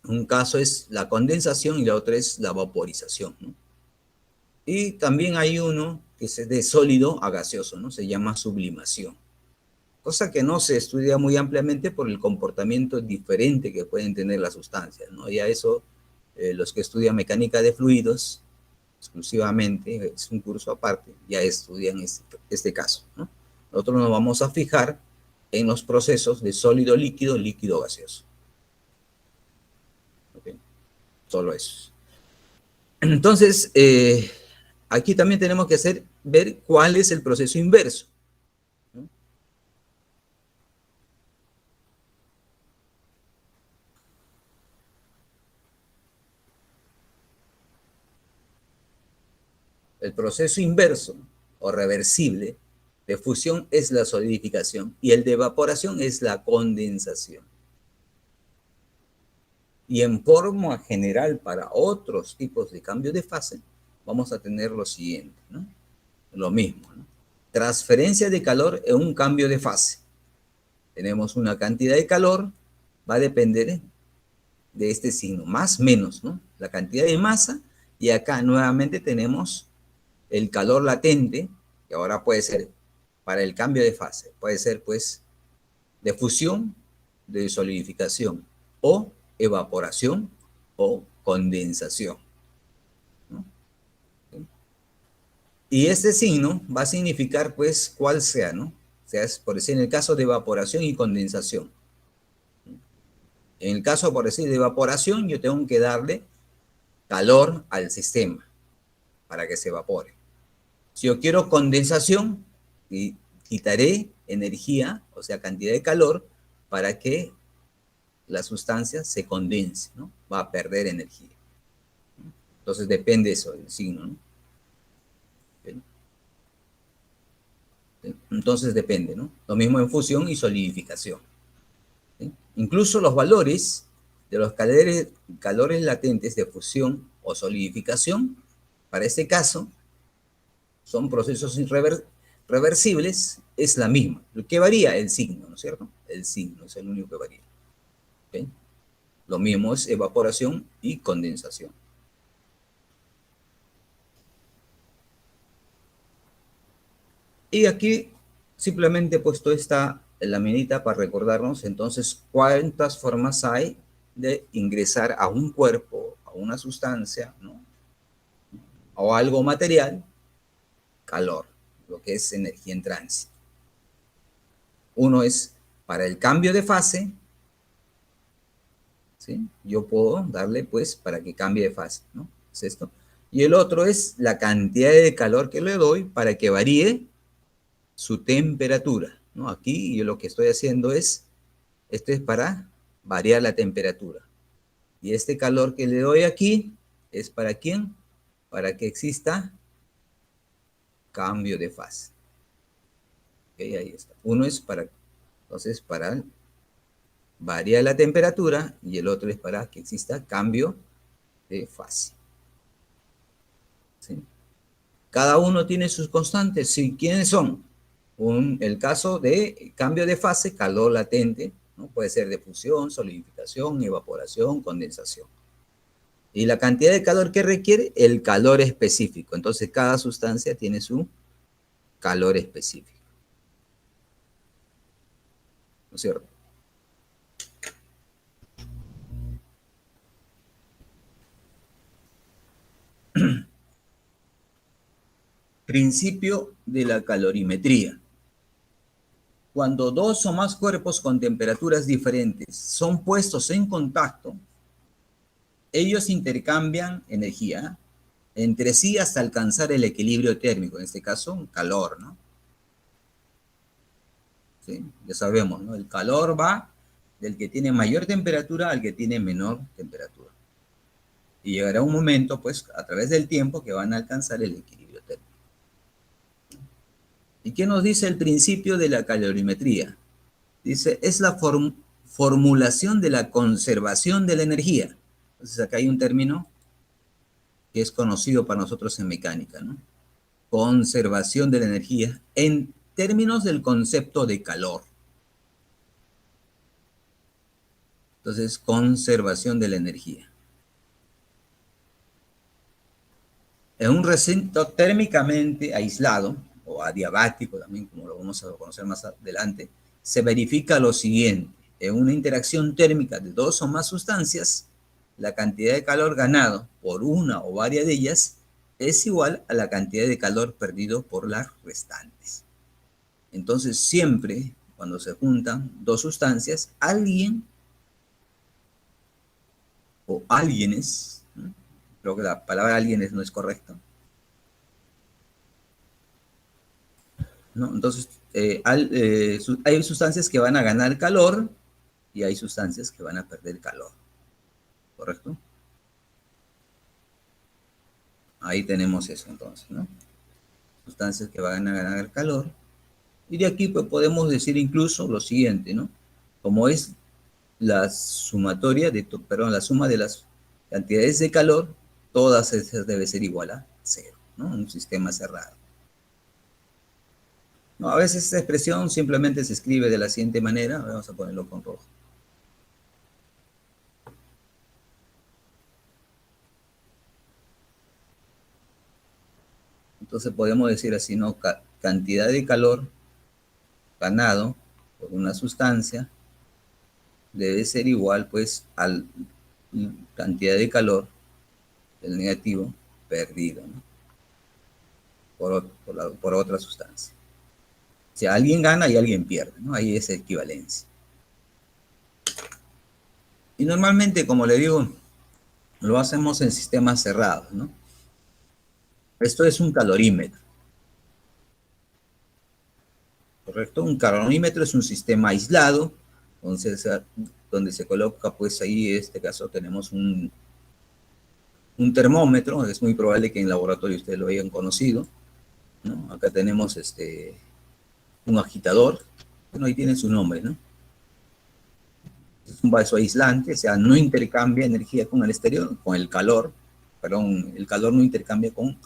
Un caso es la condensación y la otra es la vaporización, ¿no? Y también hay uno que es de sólido a gaseoso, ¿no? Se llama sublimación. Cosa que no se estudia muy ampliamente por el comportamiento diferente que pueden tener las sustancias, ¿no? Ya eso, los que estudian mecánica de fluidos, exclusivamente, es un curso aparte, ya estudian este caso, ¿no? Nosotros nos vamos a fijar en los procesos de sólido líquido, líquido gaseoso. ¿Okay? Solo eso. Entonces, aquí también tenemos que ver cuál es el proceso inverso, ¿no? El proceso inverso o reversible de fusión es la solidificación y el de evaporación es la condensación. Y en forma general para otros tipos de cambio de fase, vamos a tener lo siguiente, ¿no? Lo mismo, ¿no? Transferencia de calor en un cambio de fase. Tenemos una cantidad de calor, va a depender de este signo, más, menos, ¿no? La cantidad de masa, y acá nuevamente tenemos el calor latente, que ahora puede ser para el cambio de fase, puede ser pues de fusión, de solidificación, o evaporación, o condensación, ¿no? Y este signo va a significar pues cuál sea, ¿no? O sea, es por decir en el caso de evaporación y condensación. En el caso, por decir, de evaporación, yo tengo que darle calor al sistema para que se evapore. Si yo quiero condensación, quitaré energía, o sea, cantidad de calor, para que la sustancia se condense, ¿no? Va a perder energía. Entonces depende eso del signo, ¿no? Entonces depende, ¿no? Lo mismo en fusión y solidificación, ¿sí? Incluso los valores de los calores latentes de fusión o solidificación, para este caso, son procesos reversibles, es la misma. Lo que varía el signo, ¿no es cierto? El signo es el único que varía. ¿Okay? Lo mismo es evaporación y condensación. Y aquí simplemente he puesto esta laminita para recordarnos entonces cuántas formas hay de ingresar a un cuerpo, a una sustancia, ¿no? O algo material, calor, lo que es energía en tránsito. Uno es para el cambio de fase, ¿sí? Yo puedo darle pues para que cambie de fase, ¿no? Es esto. Y el otro es la cantidad de calor que le doy para que varíe su temperatura, ¿no? Aquí yo lo que estoy haciendo es, esto es para variar la temperatura. Y este calor que le doy aquí es para ¿quién? Para que exista cambio de fase. Okay, ahí está. Uno es para, entonces, para variar la temperatura y el otro es para que exista cambio de fase. ¿Sí? Cada uno tiene sus constantes. ¿Sí? ¿Quiénes son? El caso de cambio de fase, calor latente, ¿no? Puede ser de fusión, solidificación, evaporación, condensación. Y la cantidad de calor que requiere, el calor específico. Entonces, cada sustancia tiene su calor específico. ¿No es cierto? Principio de la calorimetría. Cuando dos o más cuerpos con temperaturas diferentes son puestos en contacto, ellos intercambian energía entre sí hasta alcanzar el equilibrio térmico, en este caso, calor, ¿no? ¿Sí? Ya sabemos, ¿no? El calor va del que tiene mayor temperatura al que tiene menor temperatura. Y llegará un momento, pues, a través del tiempo que van a alcanzar el equilibrio térmico. ¿Y qué nos dice el principio de la calorimetría? Dice, es la formulación de la conservación de la energía. Entonces acá hay un término que es conocido para nosotros en mecánica, ¿no? Conservación de la energía en términos del concepto de calor. Entonces, conservación de la energía. En un recinto térmicamente aislado, o adiabático también, como lo vamos a conocer más adelante, se verifica lo siguiente. En una interacción térmica de dos o más sustancias, la cantidad de calor ganado por una o varias de ellas es igual a la cantidad de calor perdido por las restantes. Entonces, siempre cuando se juntan dos sustancias, alguien o alguienes, ¿no? Creo que la palabra alguienes no es correcta, ¿no? Entonces, hay sustancias que van a ganar calor y hay sustancias que van a perder calor, ¿correcto? Ahí tenemos eso entonces, ¿no? Sustancias que van a ganar calor. Y de aquí pues, podemos decir incluso lo siguiente, ¿no? Como es la sumatoria perdón, la suma de las cantidades de calor, todas esas debe ser igual a cero, ¿no? Un sistema cerrado. No, a veces esta expresión simplemente se escribe de la siguiente manera, vamos a ponerlo con rojo. Entonces podemos decir así, ¿no? Cantidad de calor ganado por una sustancia debe ser igual pues a la cantidad de calor del negativo perdido, ¿no? por otra sustancia. O sea, alguien gana y alguien pierde, ¿no? Ahí es equivalencia. Y normalmente, como le digo, lo hacemos en sistemas cerrados, ¿no? Esto es un calorímetro, ¿correcto? Un calorímetro es un sistema aislado, entonces, donde se coloca, pues ahí, en este caso, tenemos un termómetro, es muy probable que en laboratorio ustedes lo hayan conocido, ¿no? Acá tenemos un agitador, bueno, ahí tiene su nombre, ¿no? Es un vaso aislante, o sea, no intercambia energía con el exterior, con el calor, perdón, el calor no intercambia con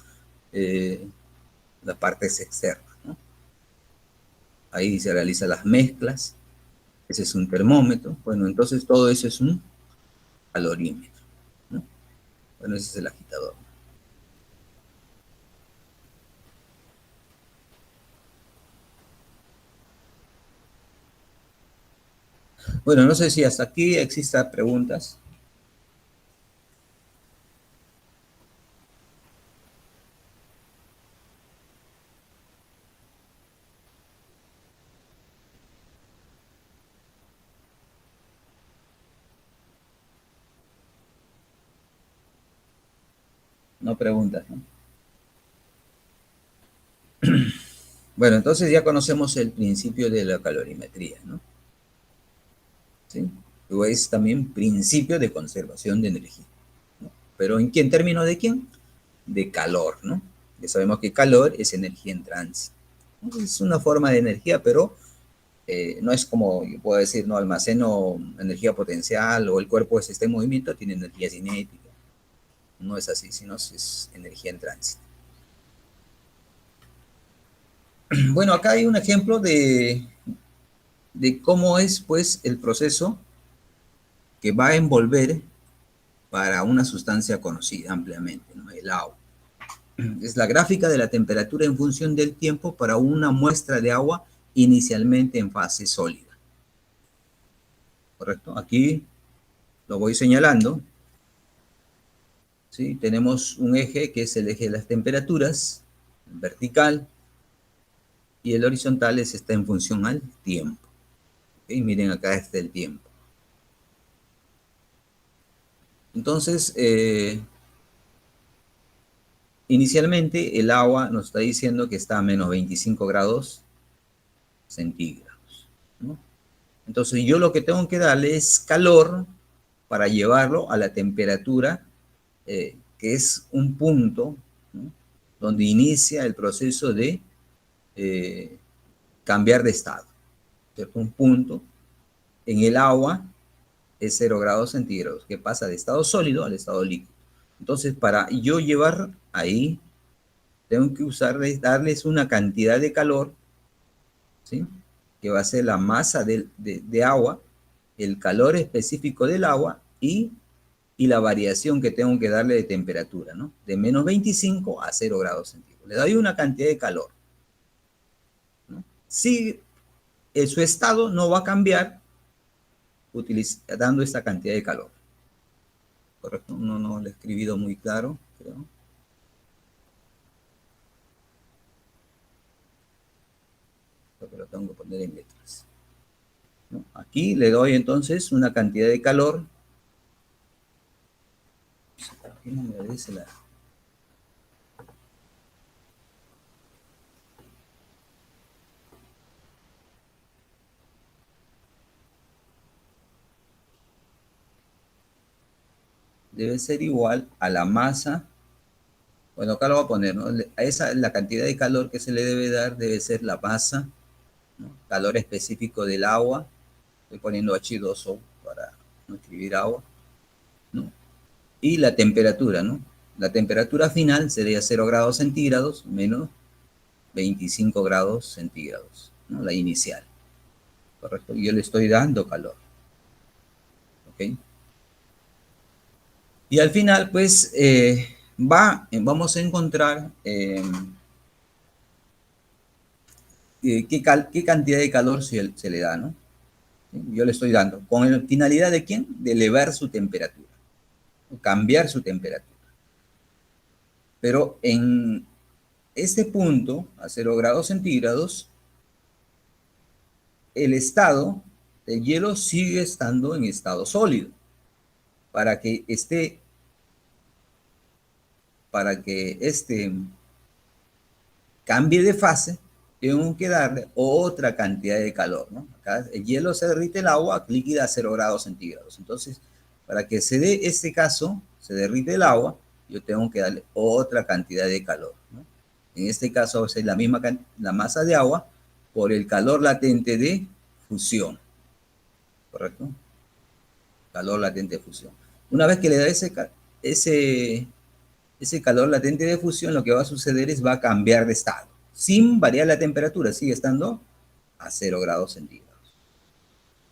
las partes externas, ¿no? Ahí se realizan las mezclas, ese es un termómetro, bueno, entonces todo eso es un calorímetro, ¿no? Bueno, ese es el agitador. Bueno, no sé si hasta aquí existan preguntas. No preguntas, ¿no? Bueno, entonces ya conocemos el principio de la calorimetría, ¿no? ¿Sí? Luego es también principio de conservación de energía, ¿no? Pero ¿en qué términos de quién? De calor, ¿no? Ya sabemos que calor es energía en tránsito. Es una forma de energía, pero no es como yo puedo decir, no almaceno energía potencial o el cuerpo está en movimiento, tiene energía cinética. No es así, sino es energía en tránsito. Bueno, acá hay un ejemplo de cómo es pues el proceso que va a envolver para una sustancia conocida ampliamente, ¿no? El agua. Es la gráfica de la temperatura en función del tiempo para una muestra de agua inicialmente en fase sólida. ¿Correcto? Aquí lo voy señalando. ¿Sí? Tenemos un eje que es el eje de las temperaturas, vertical, y el horizontal está en función al tiempo. ¿Okay? Miren acá está el tiempo. Entonces, inicialmente el agua nos está diciendo que está a menos 25 grados centígrados, ¿no? Entonces yo lo que tengo que darle es calor para llevarlo a la temperatura, que es un punto, ¿no?, donde inicia el proceso de eh, cambiar de estado, ¿cierto? Un punto en el agua es 0 grados centígrados, que pasa de estado sólido al estado líquido. Entonces, para yo llevar ahí, tengo que darles una cantidad de calor, ¿sí?, que va a ser la masa de agua, el calor específico del agua y la variación que tengo que darle de temperatura, ¿no? De menos 25 a 0 grados centígrados. Le doy una cantidad de calor, ¿no? Si su estado no va a cambiar dando esta cantidad de calor. ¿Correcto? No lo he escribido muy claro, creo. Pero tengo que poner en letras, ¿no? Aquí le doy entonces una cantidad de calor. Aquí no me dice la... Debe ser igual a la masa. Bueno, acá lo voy a poner, ¿no? A esa, la cantidad de calor que se le debe dar debe ser la masa, ¿no?, calor específico del agua. Estoy poniendo H2O para no escribir agua, ¿no? Y la temperatura, ¿no? La temperatura final sería 0 grados centígrados menos 25 grados centígrados, ¿no?, la inicial. ¿Correcto? Yo le estoy dando calor. ¿Ok? Y al final, pues, vamos a encontrar qué cantidad de calor se le da, ¿no? Yo le estoy dando. ¿Con la finalidad de quién? De elevar su temperatura, cambiar su temperatura. Pero en este punto, a 0 grados centígrados, el estado del hielo sigue estando en estado sólido. Para que cambie de fase, tengo que darle otra cantidad de calor, ¿no? Acá el hielo se derrite, el agua líquida a 0 grados centígrados. Entonces, para que se dé este caso, se derrite el agua, yo tengo que darle otra cantidad de calor, ¿no? En este caso va a ser la masa de agua por el calor latente de fusión, ¿correcto? Calor latente de fusión. Una vez que le da ese calor latente de fusión, lo que va a suceder es va a cambiar de estado, sin variar la temperatura, sigue estando a 0 grados centígrados,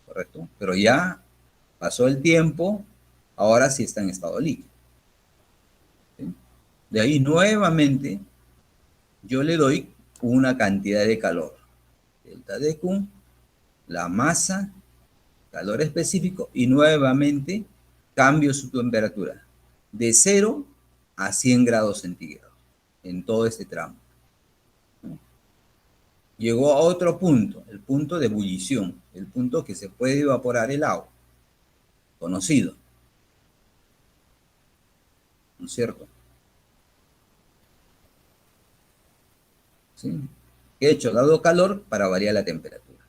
¿correcto? Pero ya pasó el tiempo, ahora sí está en estado líquido, ¿sí? De ahí nuevamente yo le doy una cantidad de calor, delta de Q, la masa, calor específico, y nuevamente cambio su temperatura de 0 a 100 grados centígrados en todo este tramo, ¿no? Llegó a otro punto, el punto de ebullición, el punto que se puede evaporar el agua, conocido, ¿no es cierto? ¿Sí? ¿Qué he hecho? Dado calor para variar la temperatura.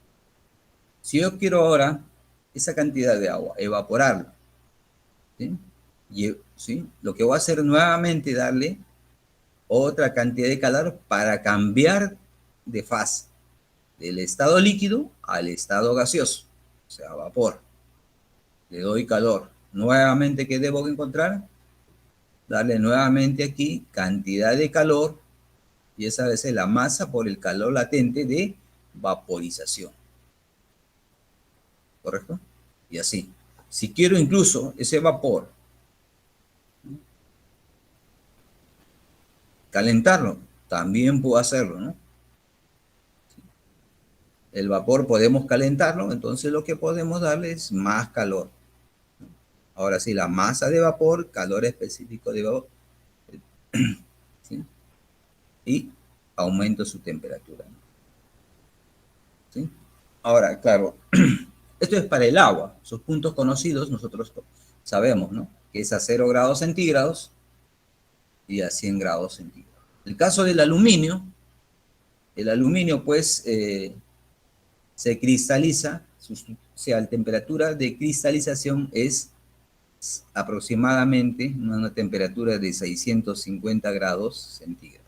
Si yo quiero ahora esa cantidad de agua, evaporarla, ¿sí? ¿Sí? Lo que voy a hacer nuevamente es darle otra cantidad de calor para cambiar de fase, del estado líquido al estado gaseoso, o sea, vapor. Le doy calor. Nuevamente, ¿qué debo encontrar? Darle nuevamente aquí cantidad de calor, y esa vez es la masa por el calor latente de vaporización, ¿correcto? Y así. Si quiero incluso ese vapor calentarlo, también puedo hacerlo, ¿no? El vapor podemos calentarlo, entonces lo que podemos darle es más calor. Ahora sí, la masa de vapor, calor específico de vapor, ¿sí? Y aumento su temperatura, ¿sí? Ahora, claro, esto es para el agua, sus puntos conocidos nosotros sabemos, ¿no? Que es a 0 grados centígrados y a 100 grados centígrados. El caso del aluminio, el aluminio pues se cristaliza, O sea, la temperatura de cristalización es aproximadamente una temperatura de 650 grados centígrados,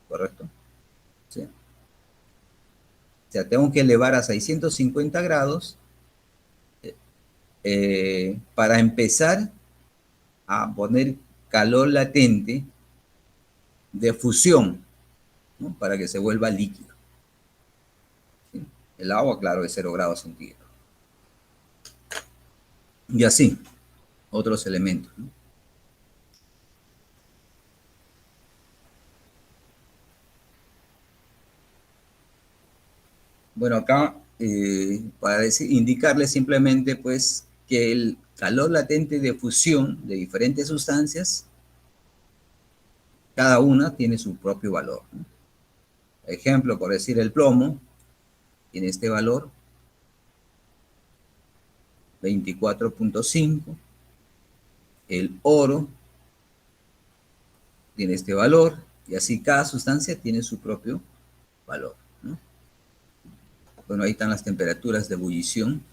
¿correcto? ¿Sí? O sea, tengo que elevar a 650 grados para empezar a poner calor latente de fusión, ¿no? Para que se vuelva líquido. ¿Sí? El agua, claro, es 0 grados centígrados. Y así, otros elementos, ¿no? Bueno, acá para indicarles simplemente pues que el calor latente de fusión de diferentes sustancias, cada una tiene su propio valor, ¿no? Ejemplo, por decir el plomo, tiene este valor 24.5, el oro tiene este valor, y así cada sustancia tiene su propio valor, ¿no? Bueno, ahí están las temperaturas de ebullición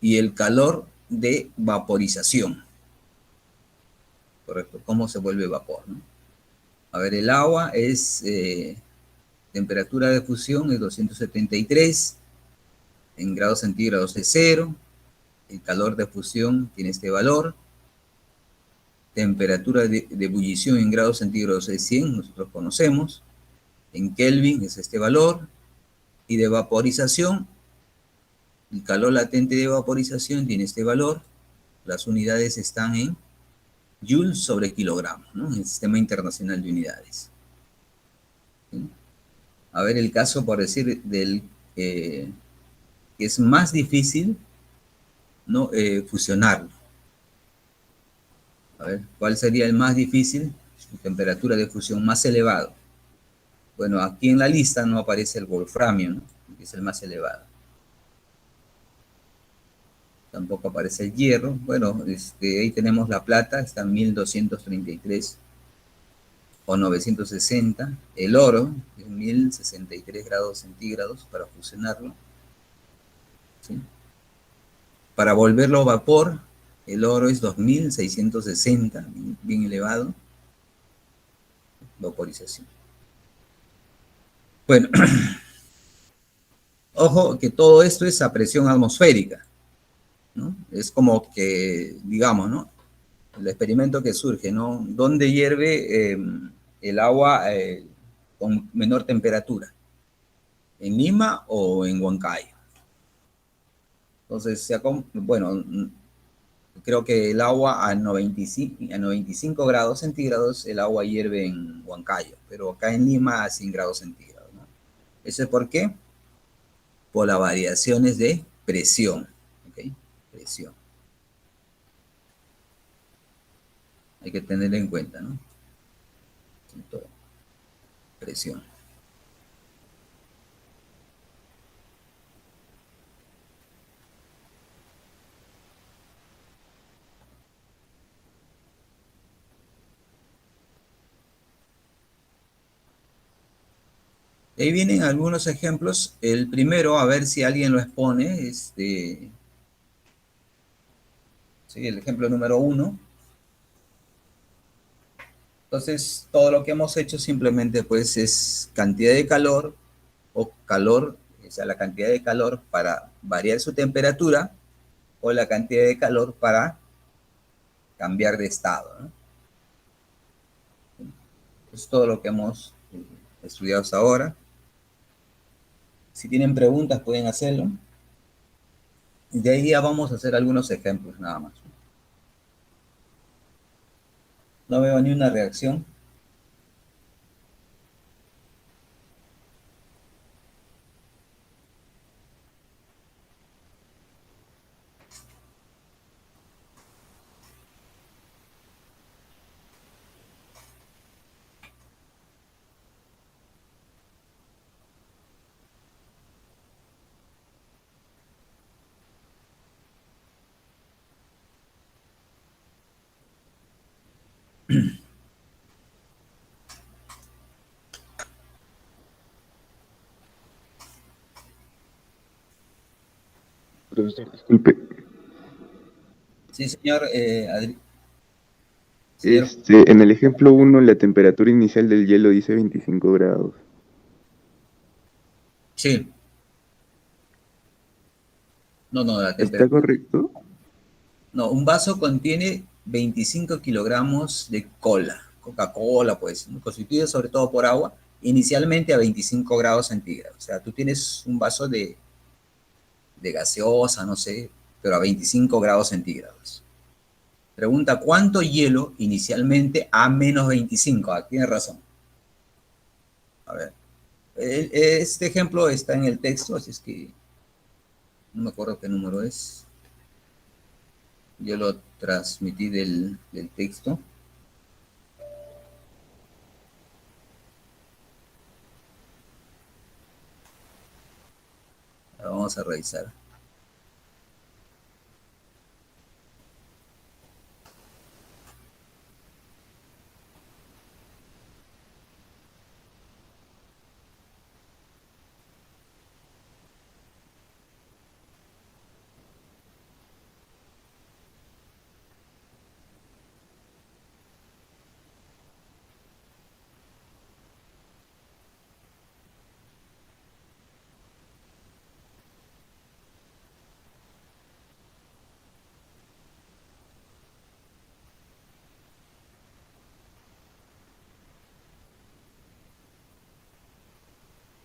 y el calor de vaporización, ¿correcto? ¿Cómo se vuelve vapor, ¿no? A ver, el agua es, temperatura de fusión es 273, en grados centígrados es 0, el calor de fusión tiene este valor, temperatura de ebullición en grados centígrados es 100, nosotros conocemos, en Kelvin es este valor, y de vaporización, el calor latente de vaporización tiene este valor, las unidades están en joules sobre kilogramos, ¿no? En el Sistema Internacional de Unidades. ¿Sí? A ver, el caso, por decir, del que es más difícil, ¿no? Fusionarlo. A ver, ¿cuál sería el más difícil? Su temperatura de fusión más elevado. Bueno, aquí en la lista no aparece el wolframio, ¿no? Que es el más elevado. Tampoco aparece el hierro. Bueno, ahí tenemos la plata, está en 1233 o 960. El oro, es 1063 grados centígrados para fusionarlo. ¿Sí? Para volverlo vapor, el oro es 2660, bien elevado. Vaporización. Bueno, ojo que todo esto es a presión atmosférica, ¿no? Es como que, digamos, ¿no? El experimento que surge, ¿no? ¿Dónde hierve el agua con menor temperatura? ¿En Lima o en Huancayo? Entonces, bueno, creo que el agua a 95 grados centígrados, el agua hierve en Huancayo, pero acá en Lima a 100 grados centígrados, ¿no? ¿Eso es por qué? Por las variaciones de presión, ¿ok? Presión. Hay que tener en cuenta, ¿no? Presión. Ahí vienen algunos ejemplos. El primero, a ver si alguien lo expone, ¿sí? El ejemplo número 1. Entonces, todo lo que hemos hecho simplemente pues es cantidad de calor o calor, o sea, la cantidad de calor para variar su temperatura o la cantidad de calor para cambiar de estado, ¿no? Es todo lo que hemos estudiado hasta ahora. Si tienen preguntas pueden hacerlo. Y de ahí ya vamos a hacer algunos ejemplos nada más. No veo ni una reacción. Profesor, disculpe. Sí, señor, señor. En el ejemplo uno, la temperatura inicial del hielo dice 25 grados. Sí, no, no, la ¿Está temperatura. correcto? No, un vaso contiene 25 kilogramos de cola, Coca-Cola, pues, ¿no? Constituido sobre todo por agua, inicialmente a 25 grados centígrados. O sea, tú tienes un vaso de gaseosa, no sé, pero a 25 grados centígrados. Pregunta, ¿cuánto hielo inicialmente a menos 25? Ah, tiene razón. A ver, este ejemplo está en el texto, así es que no me acuerdo qué número es. Yo lo transmití del texto. Ahora vamos a revisar.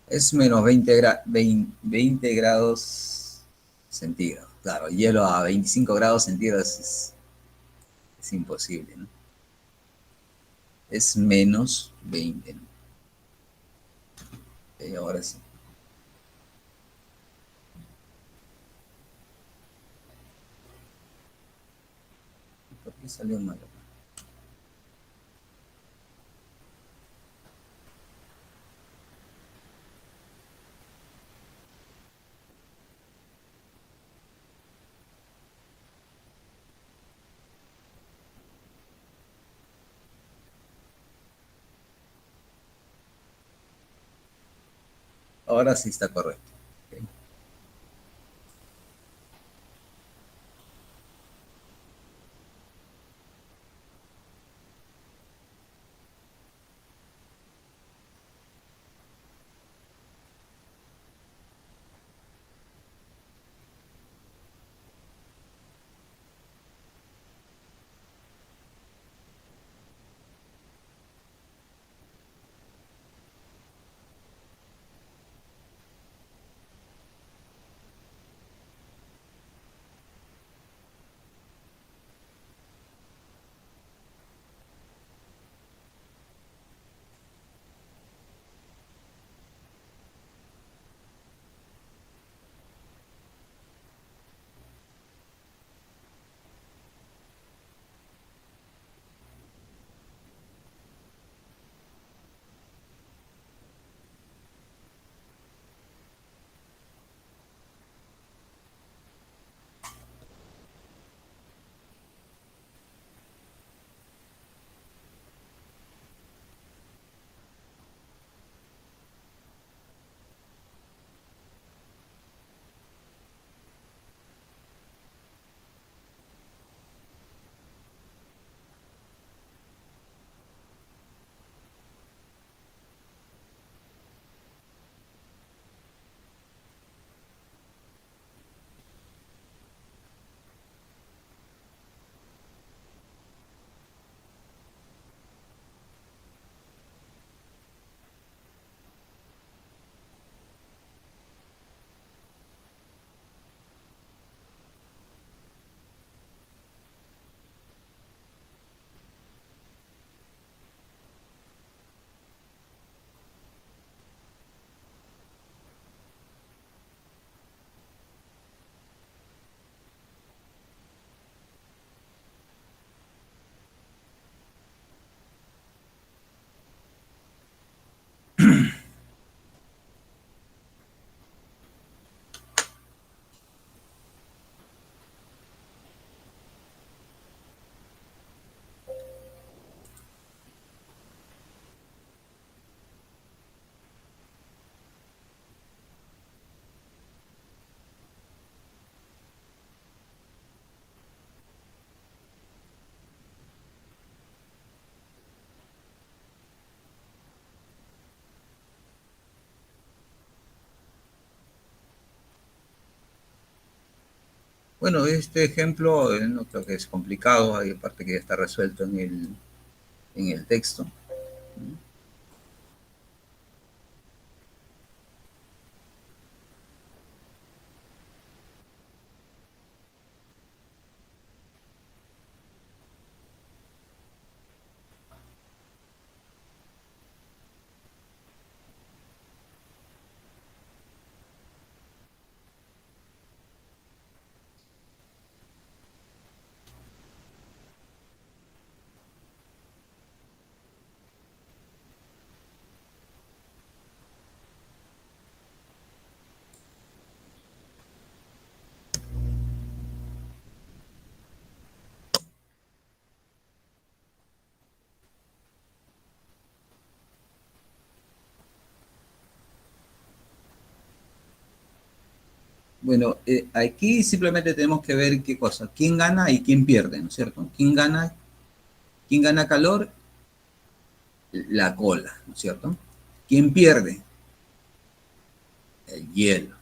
Es menos 20 grados centígrados. Claro, hielo a 25 grados centígrados es imposible, ¿no? Es menos 20, ¿no? Ahora sí. ¿Por qué salió mal? Ahora sí está correcto. Ok. Bueno, este ejemplo no creo que es complicado, hay parte que ya está resuelto en el texto. Bueno, aquí simplemente tenemos que ver qué cosa, quién gana y quién pierde, ¿no es cierto? Quién gana calor? La cola, ¿no es cierto? ¿Quién pierde? El hielo.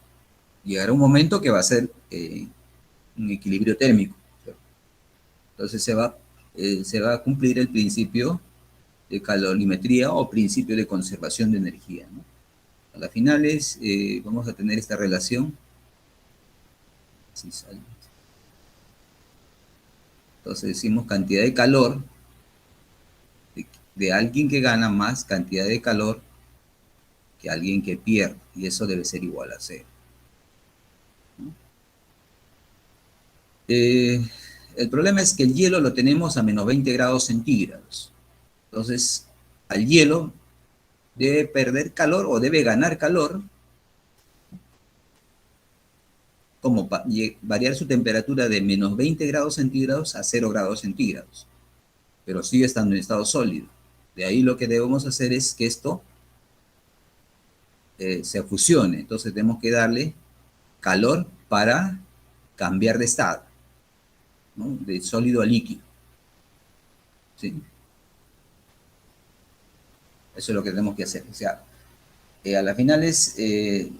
Llegará un momento que va a ser un equilibrio térmico, ¿cierto? Entonces se va a cumplir el principio de calorimetría o principio de conservación de energía, ¿no? A las finales vamos a tener esta relación. Si sale. Entonces decimos cantidad de calor de alguien que gana más cantidad de calor que alguien que pierde, y eso debe ser igual a cero. Eh, el problema es que el hielo lo tenemos a menos 20 grados centígrados. Entonces, al hielo debe perder calor o debe ganar calor, como variar su temperatura de menos 20 grados centígrados a 0 grados centígrados, pero sigue estando en estado sólido. De ahí lo que debemos hacer es que esto se fusione. Entonces tenemos que darle calor para cambiar de estado, ¿no? De sólido a líquido. ¿Sí? Eso es lo que tenemos que hacer. O sea, a las finales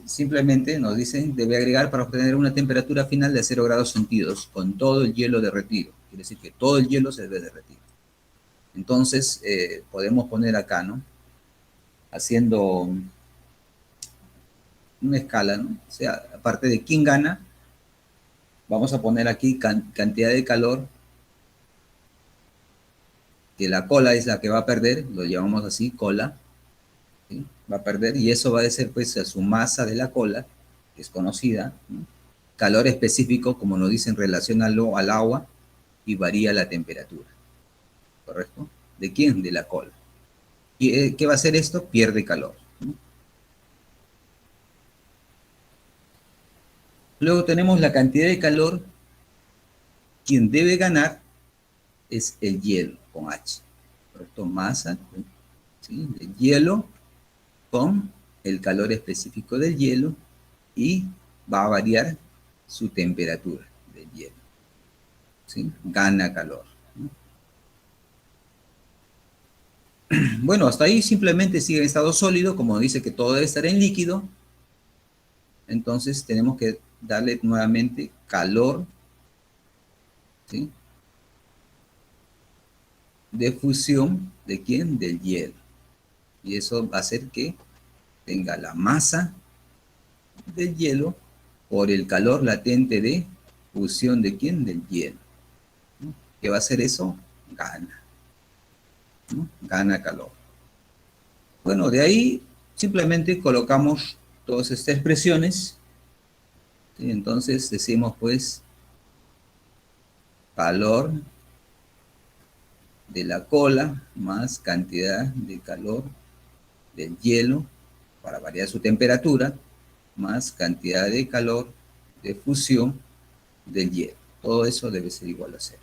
simplemente nos dicen debe agregar para obtener una temperatura final de 0 grados centígrados con todo el hielo derretido. Quiere decir que todo el hielo se debe derretir. Entonces podemos poner acá, ¿no? Haciendo una escala, ¿no? O sea, aparte de quién gana, vamos a poner aquí cantidad de calor, que la cola es la que va a perder, lo llamamos así, cola, ¿sí? Va a perder, y eso va a ser pues a su masa de la cola, que es conocida, ¿no? Calor específico, como nos dice en relación al agua, y varía la temperatura, ¿correcto? ¿De quién? De la cola. ¿Y qué va a hacer esto? Pierde calor, ¿no? Luego tenemos la cantidad de calor. Quien debe ganar es el hielo, con H, ¿correcto? Masa, ¿sí? El hielo con el calor específico del hielo, y va a variar su temperatura del hielo, ¿sí? Gana calor, ¿no? Bueno, hasta ahí simplemente sigue en estado sólido, como dice que todo debe estar en líquido. Entonces tenemos que darle nuevamente calor, ¿sí? De fusión, ¿de quién? Del hielo. Y eso va a hacer que tenga la masa del hielo por el calor latente de fusión, ¿de quién? Del hielo, ¿no? ¿Qué va a hacer eso? Gana, ¿no? Gana calor. Bueno, de ahí simplemente colocamos todas estas expresiones, ¿sí? Entonces decimos pues calor de la cola más cantidad de calor del hielo para variar su temperatura más cantidad de calor de fusión del hielo. Todo eso debe ser igual a cero,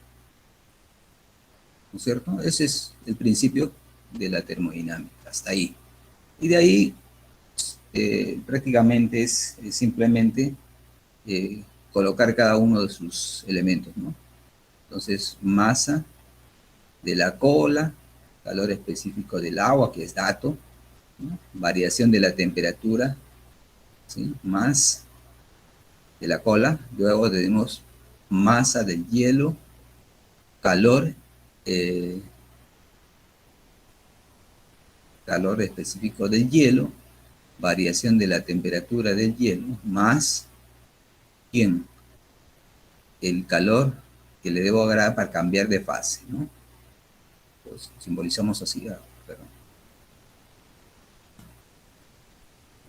¿no es cierto? Ese es el principio de la termodinámica, hasta ahí. Y de ahí prácticamente es simplemente colocar cada uno de sus elementos, ¿no? Entonces, masa de la cola, calor específico del agua, que es dato, ¿no? Variación de la temperatura, ¿sí? Más de la cola, luego tenemos masa del hielo, calor, calor específico del hielo, variación de la temperatura del hielo, más ¿quién? El calor que le debo agregar para cambiar de fase, ¿no? Pues simbolizamos así, perdón.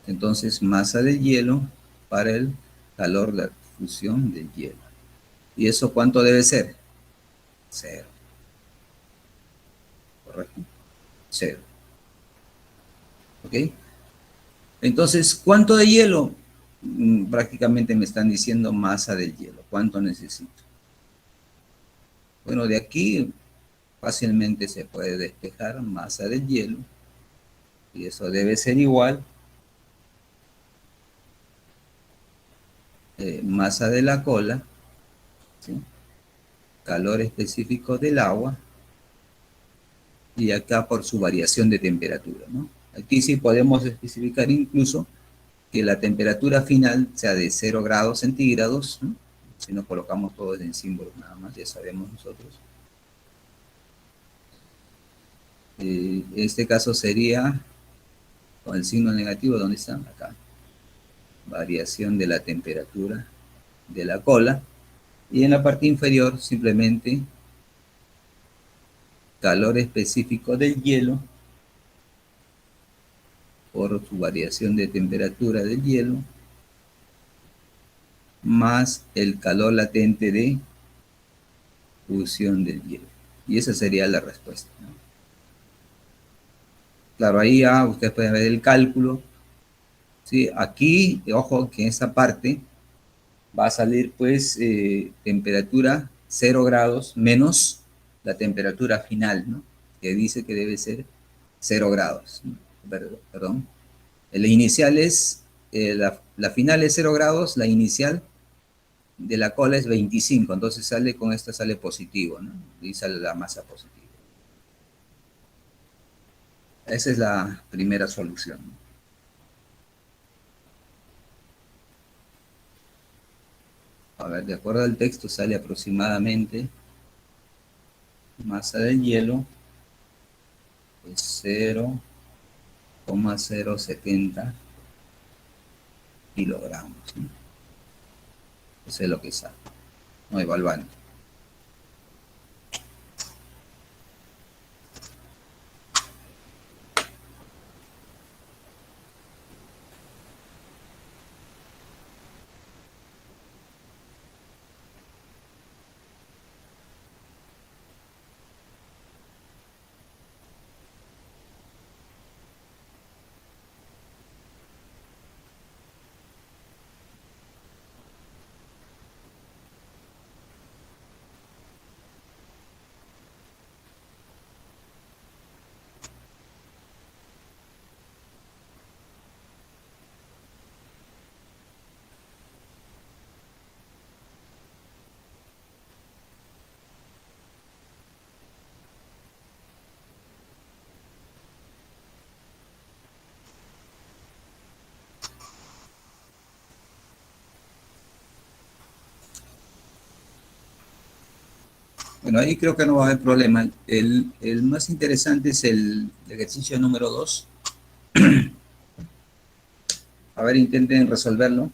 Entonces, masa del hielo para el calor de fusión del hielo. ¿Y eso cuánto debe ser? Cero. ¿Correcto? Cero. ¿Ok? Entonces, ¿cuánto de hielo? Prácticamente me están diciendo masa del hielo. ¿Cuánto necesito? Bueno, de aquí fácilmente se puede despejar masa del hielo. Y eso debe ser igual masa de la cola, ¿sí? Calor específico del agua, y acá por su variación de temperatura, ¿no? Aquí sí podemos especificar incluso que la temperatura final sea de 0 grados centígrados, ¿no? Si nos colocamos todos en símbolos nada más, ya sabemos nosotros. Este caso sería con el signo negativo, ¿dónde está? Acá. Variación de la temperatura de la cola. Y en la parte inferior simplemente calor específico del hielo por su variación de temperatura del hielo más el calor latente de fusión del hielo. Y esa sería la respuesta, ¿no? Claro, ahí ya ustedes pueden ver el cálculo, ¿sí? Aquí, ojo que en esta parte va a salir pues temperatura 0 grados menos la temperatura final, ¿no? Que dice que debe ser 0 grados, ¿no? Perdón. La inicial es, la final es 0 grados, la inicial de la cola es 25, entonces sale con esta sale positivo, ¿no? Y sale la masa positiva. Esa es la primera solución. A ver, de acuerdo al texto sale aproximadamente masa del hielo es 0,070 kilogramos, ¿no? Eso es lo que sale. No, evaluando. Bueno, ahí creo que no va a haber problema. El más interesante es el ejercicio número 2. A ver, intenten resolverlo.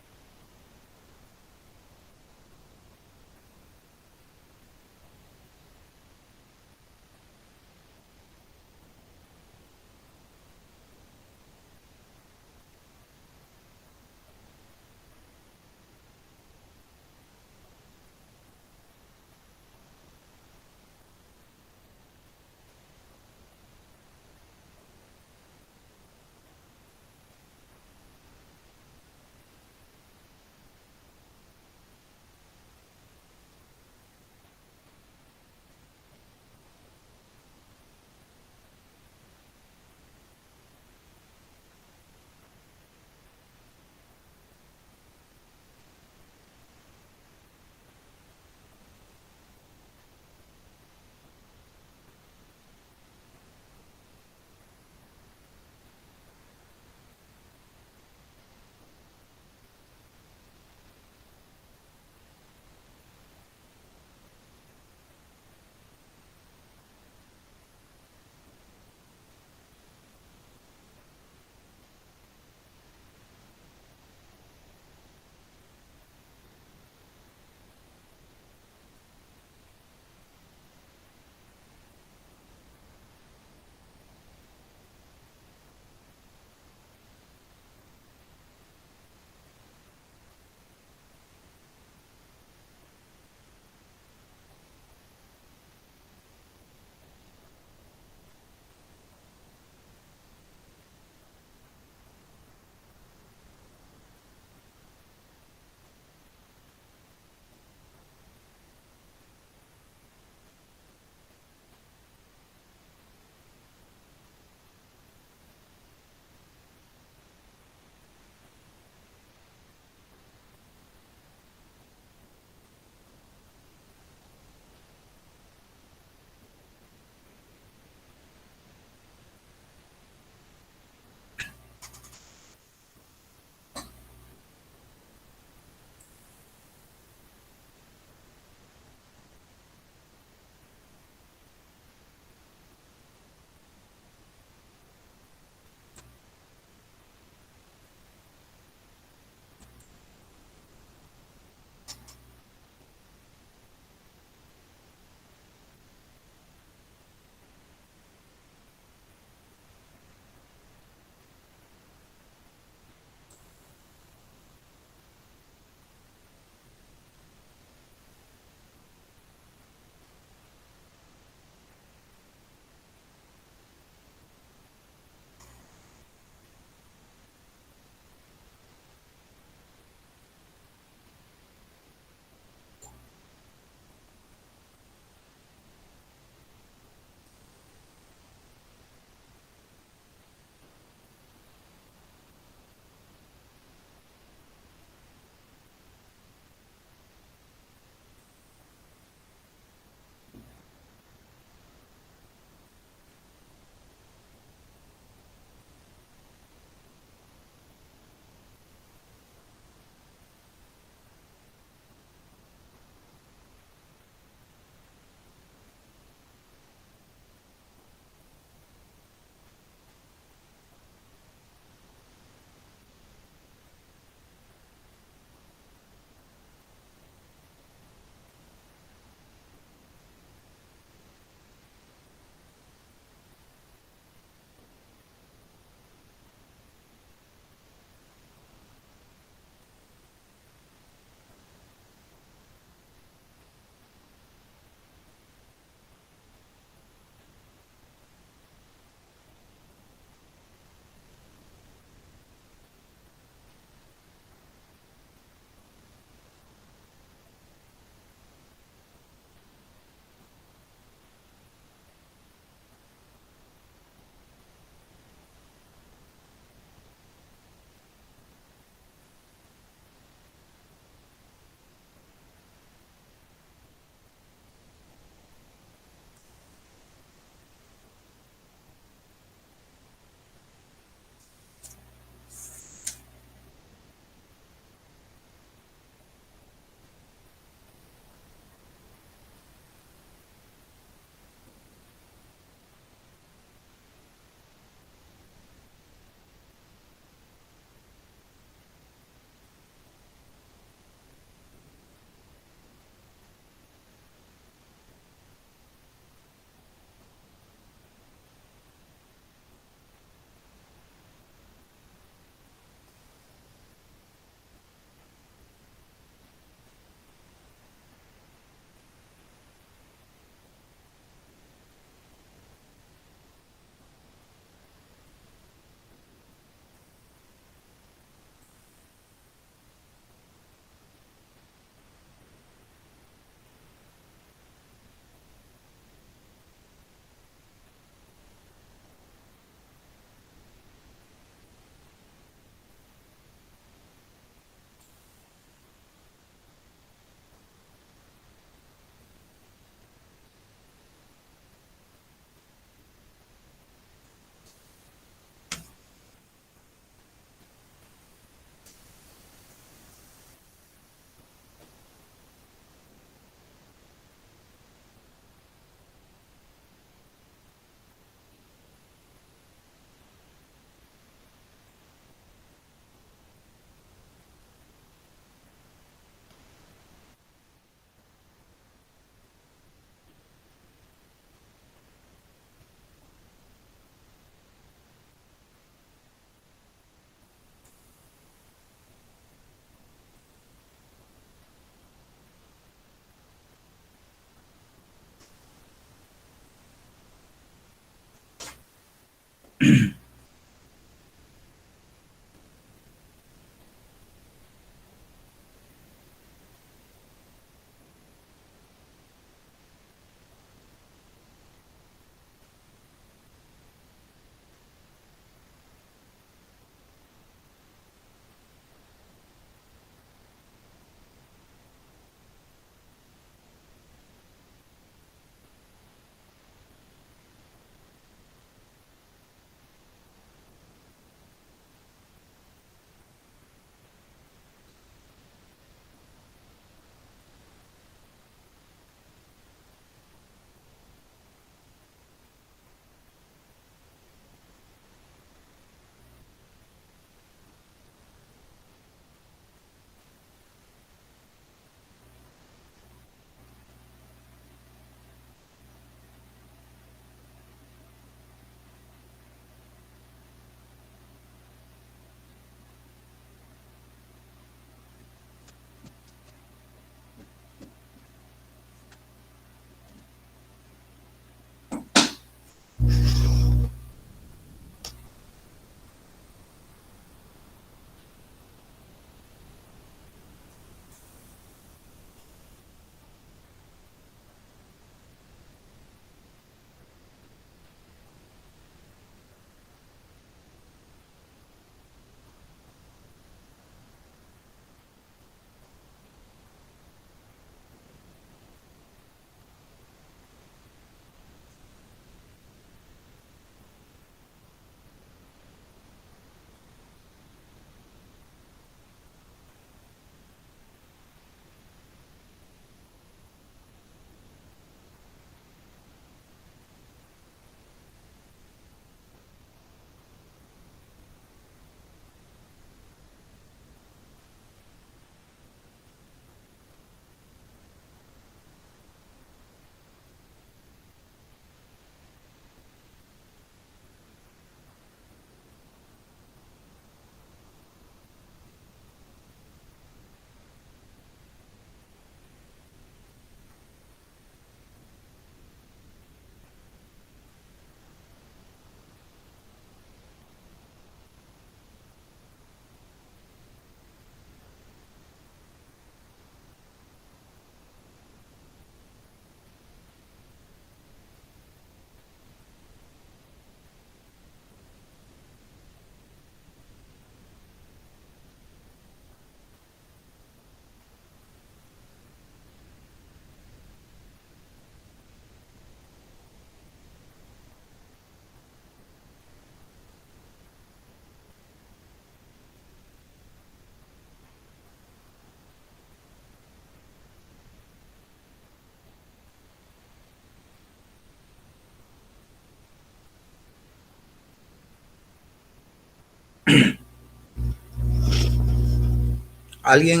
¿Alguien,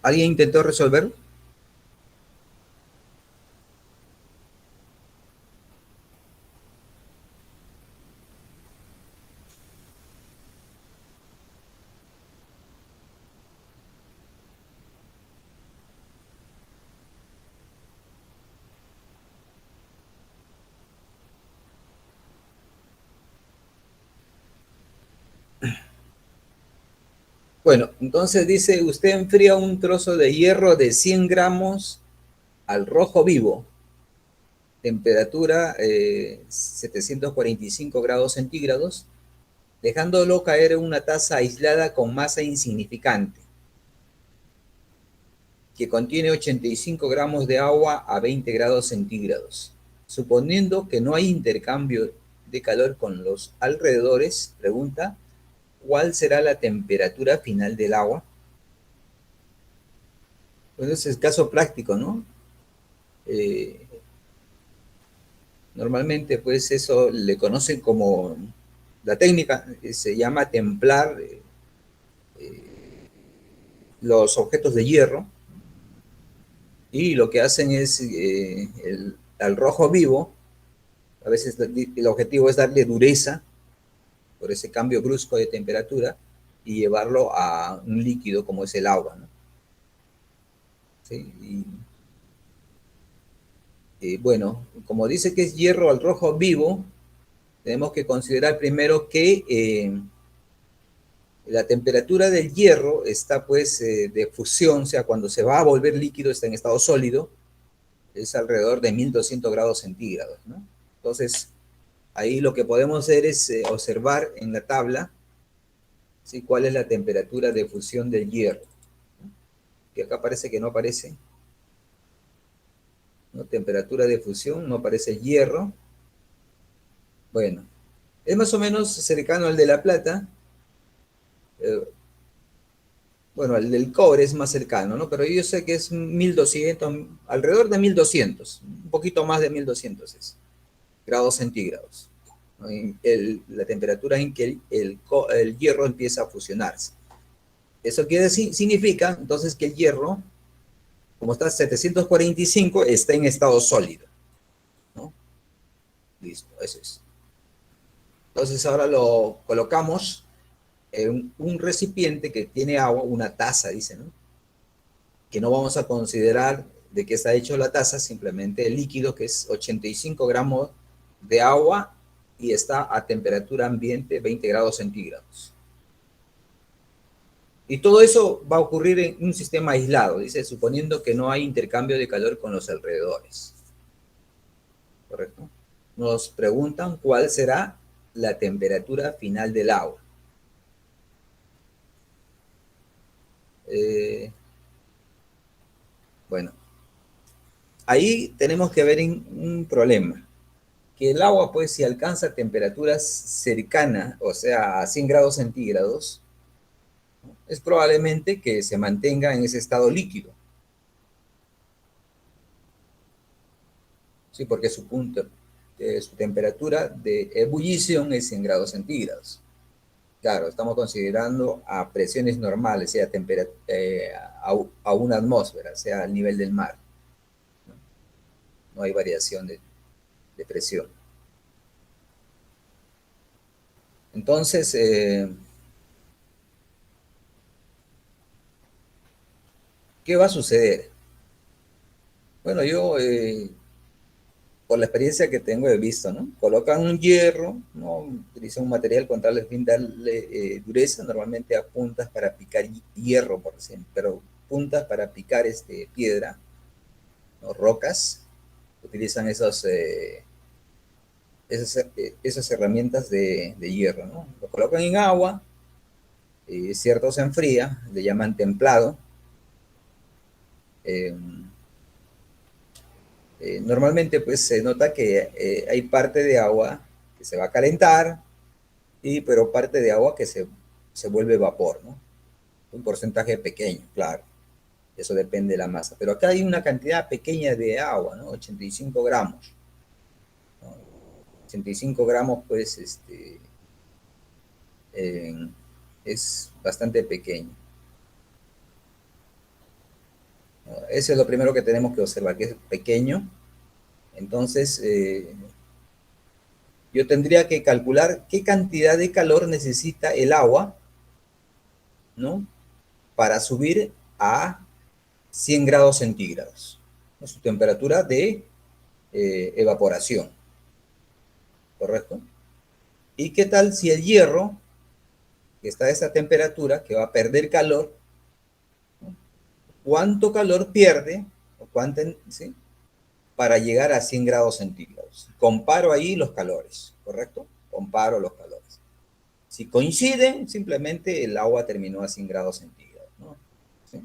alguien intentó resolver? Bueno, entonces dice, usted enfría un trozo de hierro de 100 gramos al rojo vivo, temperatura 745 grados centígrados, dejándolo caer en una taza aislada con masa insignificante, que contiene 85 gramos de agua a 20 grados centígrados. Suponiendo que no hay intercambio de calor con los alrededores, pregunta, ¿cuál será la temperatura final del agua? Pues ese es caso práctico, ¿no? Eh, Normalmente, pues eso le conocen como la técnica, se llama templar los objetos de hierro, y lo que hacen es al rojo vivo, a veces el objetivo es darle dureza por ese cambio brusco de temperatura y llevarlo a un líquido como es el agua, ¿no? ¿Sí? Bueno, como dice que es hierro al rojo vivo, tenemos que considerar primero que la temperatura del hierro está pues de fusión, o sea, cuando se va a volver líquido está en estado sólido, es alrededor de 1200 grados centígrados, ¿no? Entonces, ahí lo que podemos hacer es observar en la tabla, ¿sí?, cuál es la temperatura de fusión del hierro. Que acá parece que no aparece, ¿no? Temperatura de fusión, no aparece hierro. Bueno, es más o menos cercano al de la plata. Bueno, el del cobre es más cercano, ¿no? Pero yo sé que es 1200, alrededor de 1200, un poquito más de 1200 es, grados centígrados, ¿no? La temperatura en que el hierro empieza a fusionarse. Eso quiere decir, significa entonces que el hierro, como está a 745, está en estado sólido, ¿no? Listo, eso es. Entonces ahora lo colocamos en un recipiente que tiene agua, una taza, dice, ¿no? Que no vamos a considerar de qué está hecho la taza, simplemente el líquido, que es 85 gramos de agua y está a temperatura ambiente 20 grados centígrados. Y todo eso va a ocurrir en un sistema aislado, dice, suponiendo que no hay intercambio de calor con los alrededores. ¿Correcto? Nos preguntan cuál será la temperatura final del agua. Bueno, ahí tenemos que ver un problema. Que el agua, pues, si alcanza temperaturas cercanas, o sea, a 100 grados centígrados, es probablemente que se mantenga en ese estado líquido. Sí, porque su temperatura de ebullición es 100 grados centígrados. Claro, estamos considerando a presiones normales, sea a una atmósfera, sea al nivel del mar. No hay variación de presión. Entonces, ¿qué va a suceder? Bueno, yo, por la experiencia que tengo, he visto, ¿no? Colocan un hierro, ¿no? Utilizan un material con tal de fin darle dureza, normalmente a puntas para picar hierro, por ejemplo, pero puntas para picar piedra, ¿no? Rocas, utilizan esas herramientas de hierro, ¿no? Lo colocan en agua, cierto se enfría, le llaman templado. Eh, Normalmente pues se nota que hay parte de agua que se va a calentar, pero parte de agua que se vuelve vapor, ¿no? Un porcentaje pequeño, claro, eso depende de la masa. Pero acá hay una cantidad pequeña de agua, ¿no? 85 gramos, ¿no? 85 gramos pues eh, es bastante pequeño, ¿no? Eso es lo primero que tenemos que observar, que es pequeño. Entonces, yo tendría que calcular qué cantidad de calor necesita el agua, ¿no? Para subir a 100 grados centígrados, ¿no? Su temperatura de evaporación, ¿correcto? ¿Y qué tal si el hierro, que está a esa temperatura, que va a perder calor, ¿no? ¿Cuánto calor pierde? ¿O cuánto, sí?, para llegar a 100 grados centígrados. Comparo ahí los calores, ¿correcto? Comparo los calores. Si coinciden, simplemente el agua terminó a 100 grados centígrados, ¿no? ¿Sí?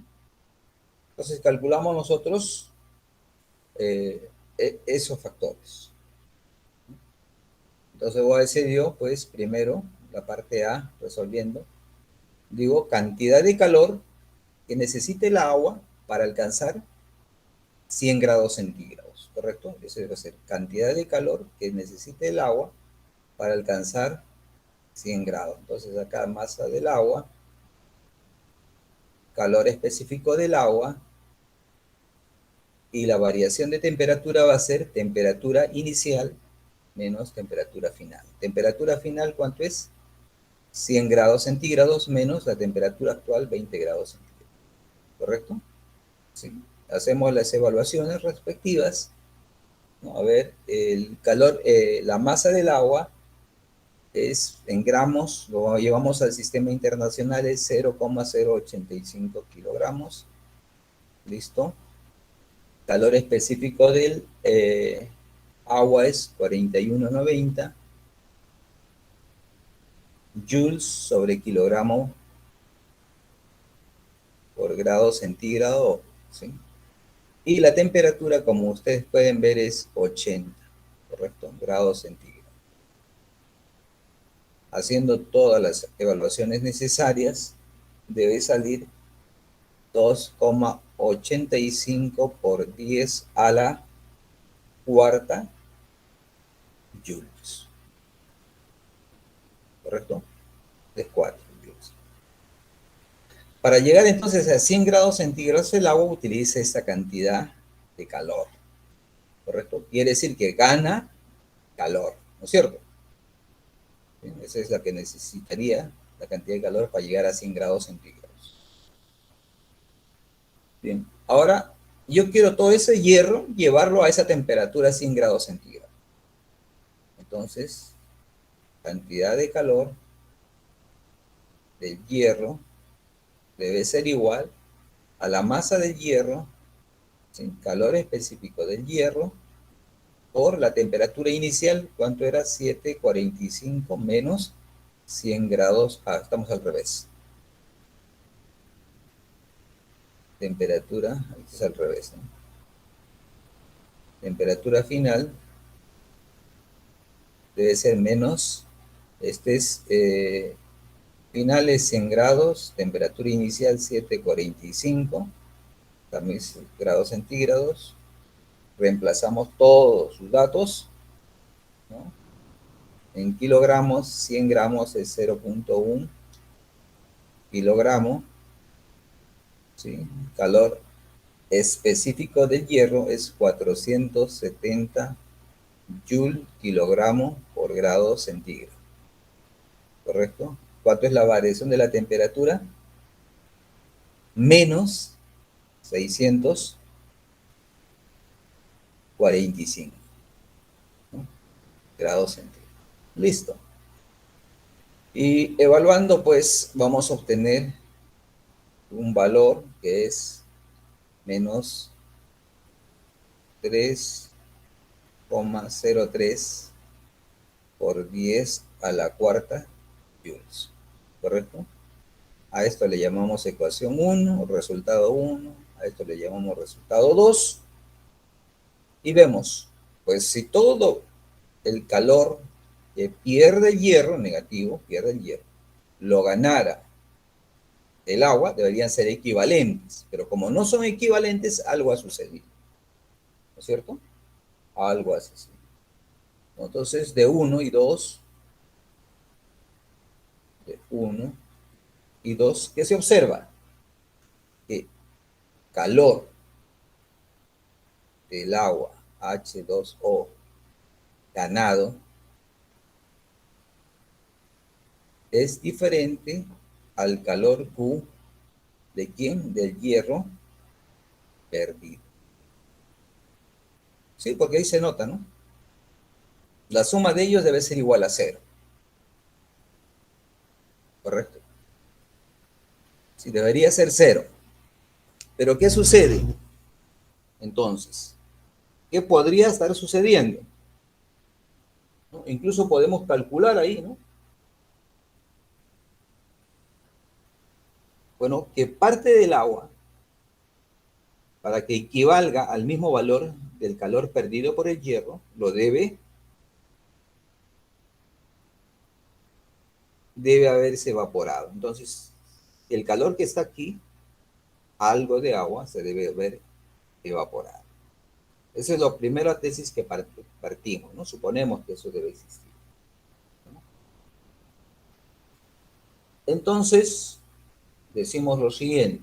Entonces calculamos nosotros esos factores. Entonces voy a decir yo, pues primero, la parte A, resolviendo, digo cantidad de calor que necesita el agua para alcanzar 100 grados centígrados, ¿correcto? Eso debe ser cantidad de calor que necesita el agua para alcanzar 100 grados. Entonces acá masa del agua, calor específico del agua, y la variación de temperatura va a ser temperatura inicial menos temperatura final. Temperatura final, ¿cuánto es? 100 grados centígrados menos la temperatura actual, 20 grados centígrados. ¿Correcto? Sí. Hacemos las evaluaciones respectivas, ¿no? A ver, el calor, la masa del agua es en gramos, lo llevamos al sistema internacional, es 0,085 kilogramos. ¿Listo? Calor específico del agua es 41,90 joules sobre kilogramo por grado centígrado, ¿sí? Y la temperatura, como ustedes pueden ver, es 80, ¿correcto? Grados centígrados. Haciendo todas las evaluaciones necesarias, debe salir 2,85 por 10 a la cuarta joules, ¿correcto? Es 4 joules. Para llegar entonces a 100 grados centígrados, el agua utiliza esta cantidad de calor, ¿correcto? Quiere decir que gana calor, ¿no es cierto? Bien, esa es la que necesitaría, la cantidad de calor para llegar a 100 grados centígrados. Bien, ahora yo quiero todo ese hierro llevarlo a esa temperatura 100 grados centígrados. Entonces, cantidad de calor del hierro debe ser igual a la masa del hierro, sin calor específico del hierro, por la temperatura inicial, ¿cuánto era? 745 menos 100 grados, estamos al revés. Temperatura, es al revés, ¿no? Temperatura final debe ser menos, este es finales 100 grados, temperatura inicial 745, también grados centígrados, reemplazamos todos sus datos, ¿no? En kilogramos, 100 gramos es 0,1 kilogramo, ¿sí? Calor específico del hierro es 470 joule kilogramo por grado centígrado, ¿correcto? ¿Cuánto es la variación de la temperatura? Menos 645, ¿no? Grados centígrados. Listo. Y evaluando, pues vamos a obtener un valor que es menos 3,03 por 10 a la cuarta joules, ¿correcto? A esto le llamamos ecuación 1, resultado 1, a esto le llamamos resultado 2, y vemos, pues si todo el calor que pierde el hierro, negativo, pierde el hierro, lo ganara el agua, deberían ser equivalentes, pero como no son equivalentes, algo ha sucedido, ¿no es cierto? Algo ha sucedido. Entonces, de 1 y 2, de 1 y 2, ¿qué se observa? Que calor del agua, H2O, ganado, es diferente al calor Q de quién? Del hierro perdido. Sí, porque ahí se nota, ¿no? La suma de ellos debe ser igual a 0. ¿Correcto? Sí, debería ser 0. Pero ¿qué sucede? Entonces, ¿qué podría estar sucediendo? ¿No? Incluso podemos calcular ahí, ¿no? Bueno, que parte del agua, para que equivalga al mismo valor del calor perdido por el hierro, lo debe haberse evaporado. Entonces, el calor que está aquí, algo de agua se debe haber evaporado. Esa es la primera tesis que partimos, ¿no? Suponemos que eso debe existir, ¿no? Entonces, decimos lo siguiente: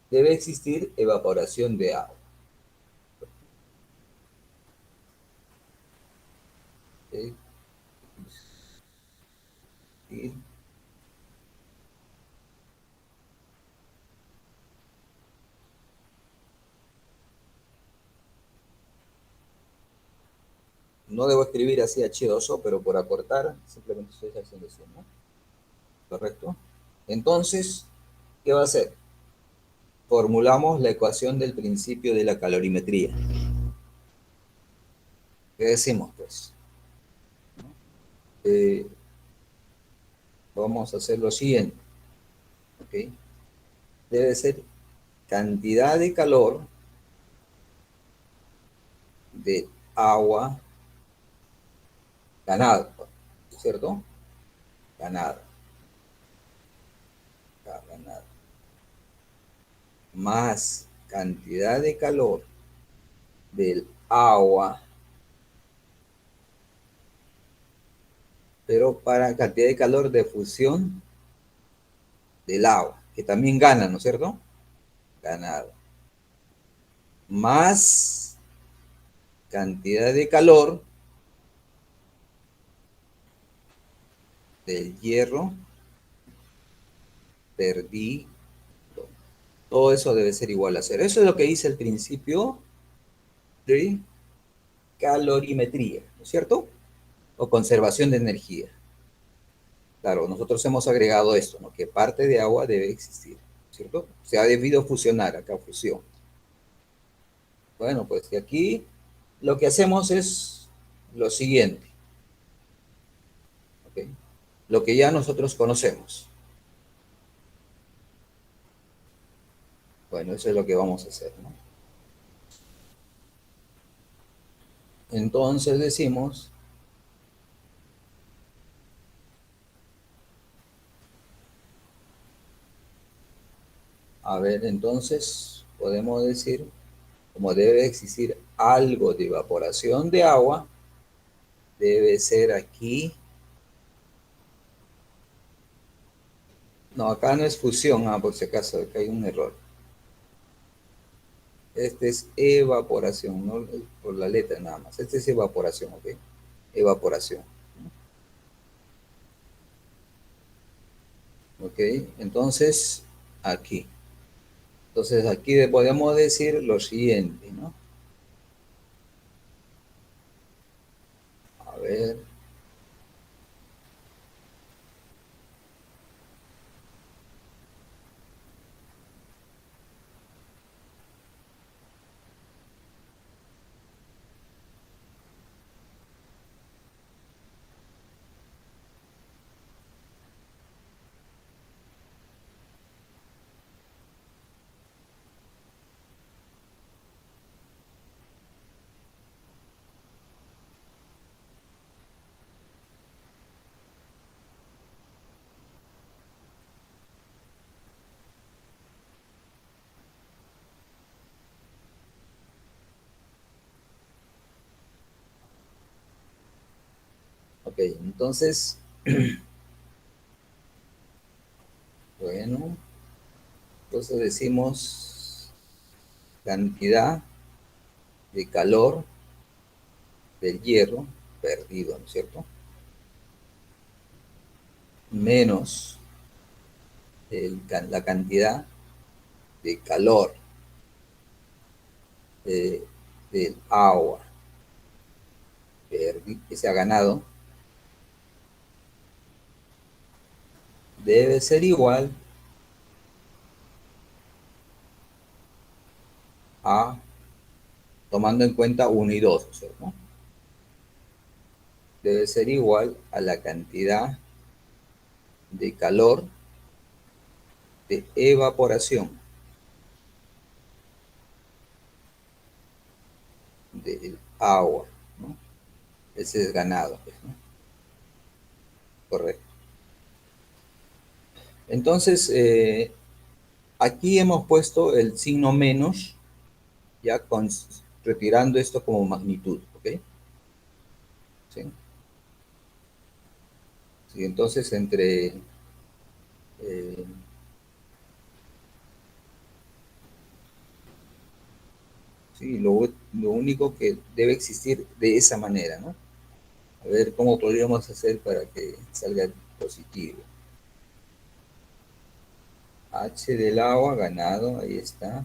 debe existir evaporación de agua. ¿Sí? no debo escribir así H2O, pero por acortar, simplemente estoy haciendo así, ¿no? ¿Correcto? Entonces, ¿qué va a hacer? Formulamos la ecuación del principio de la calorimetría. ¿Qué decimos, pues? Eh, Vamos a hacer lo siguiente, ¿ok? Debe ser cantidad de calor de agua ganada, ¿cierto? Ganada, ganada. Más cantidad de calor del agua, pero para cantidad de calor de fusión del agua, que también gana, ¿no es cierto? Ganado. Más cantidad de calor del hierro perdido. Todo eso debe ser igual a cero. Eso es lo que dice el principio de calorimetría, ¿no es cierto? O conservación de energía. Claro, nosotros hemos agregado esto, ¿no? Que parte de agua debe existir, ¿cierto? Se ha debido fusionar, acá fusión. Bueno, pues de aquí lo que hacemos es lo siguiente, ¿ok? Lo que ya nosotros conocemos. Bueno, eso es lo que vamos a hacer, ¿no? Entonces decimos, a ver, entonces podemos decir, como debe existir algo de evaporación de agua, debe ser aquí. No, acá no es fusión, por si acaso, acá hay un error. Este es evaporación, no por la letra nada más. Este es evaporación, ¿ok? Evaporación. ¿Ok? Entonces, aquí. Entonces, aquí podemos decir lo siguiente, ¿no? A ver. Ok, entonces, bueno, entonces decimos cantidad de calor del hierro perdido, ¿no es cierto? Menos la cantidad de calor eh, del agua que se ha ganado debe ser igual a, tomando en cuenta uno y 2, ¿no? Debe ser igual a la cantidad de calor de evaporación del agua, ¿no? Ese es ganado, pues, ¿no? Correcto. Entonces, aquí hemos puesto el signo menos, ya retirando esto como magnitud, ¿ok? ¿Sí? Sí, entonces, entre sí, lo único que debe existir de esa manera, ¿no? A ver cómo podríamos hacer para que salga positivo. H del agua ganado, ahí está.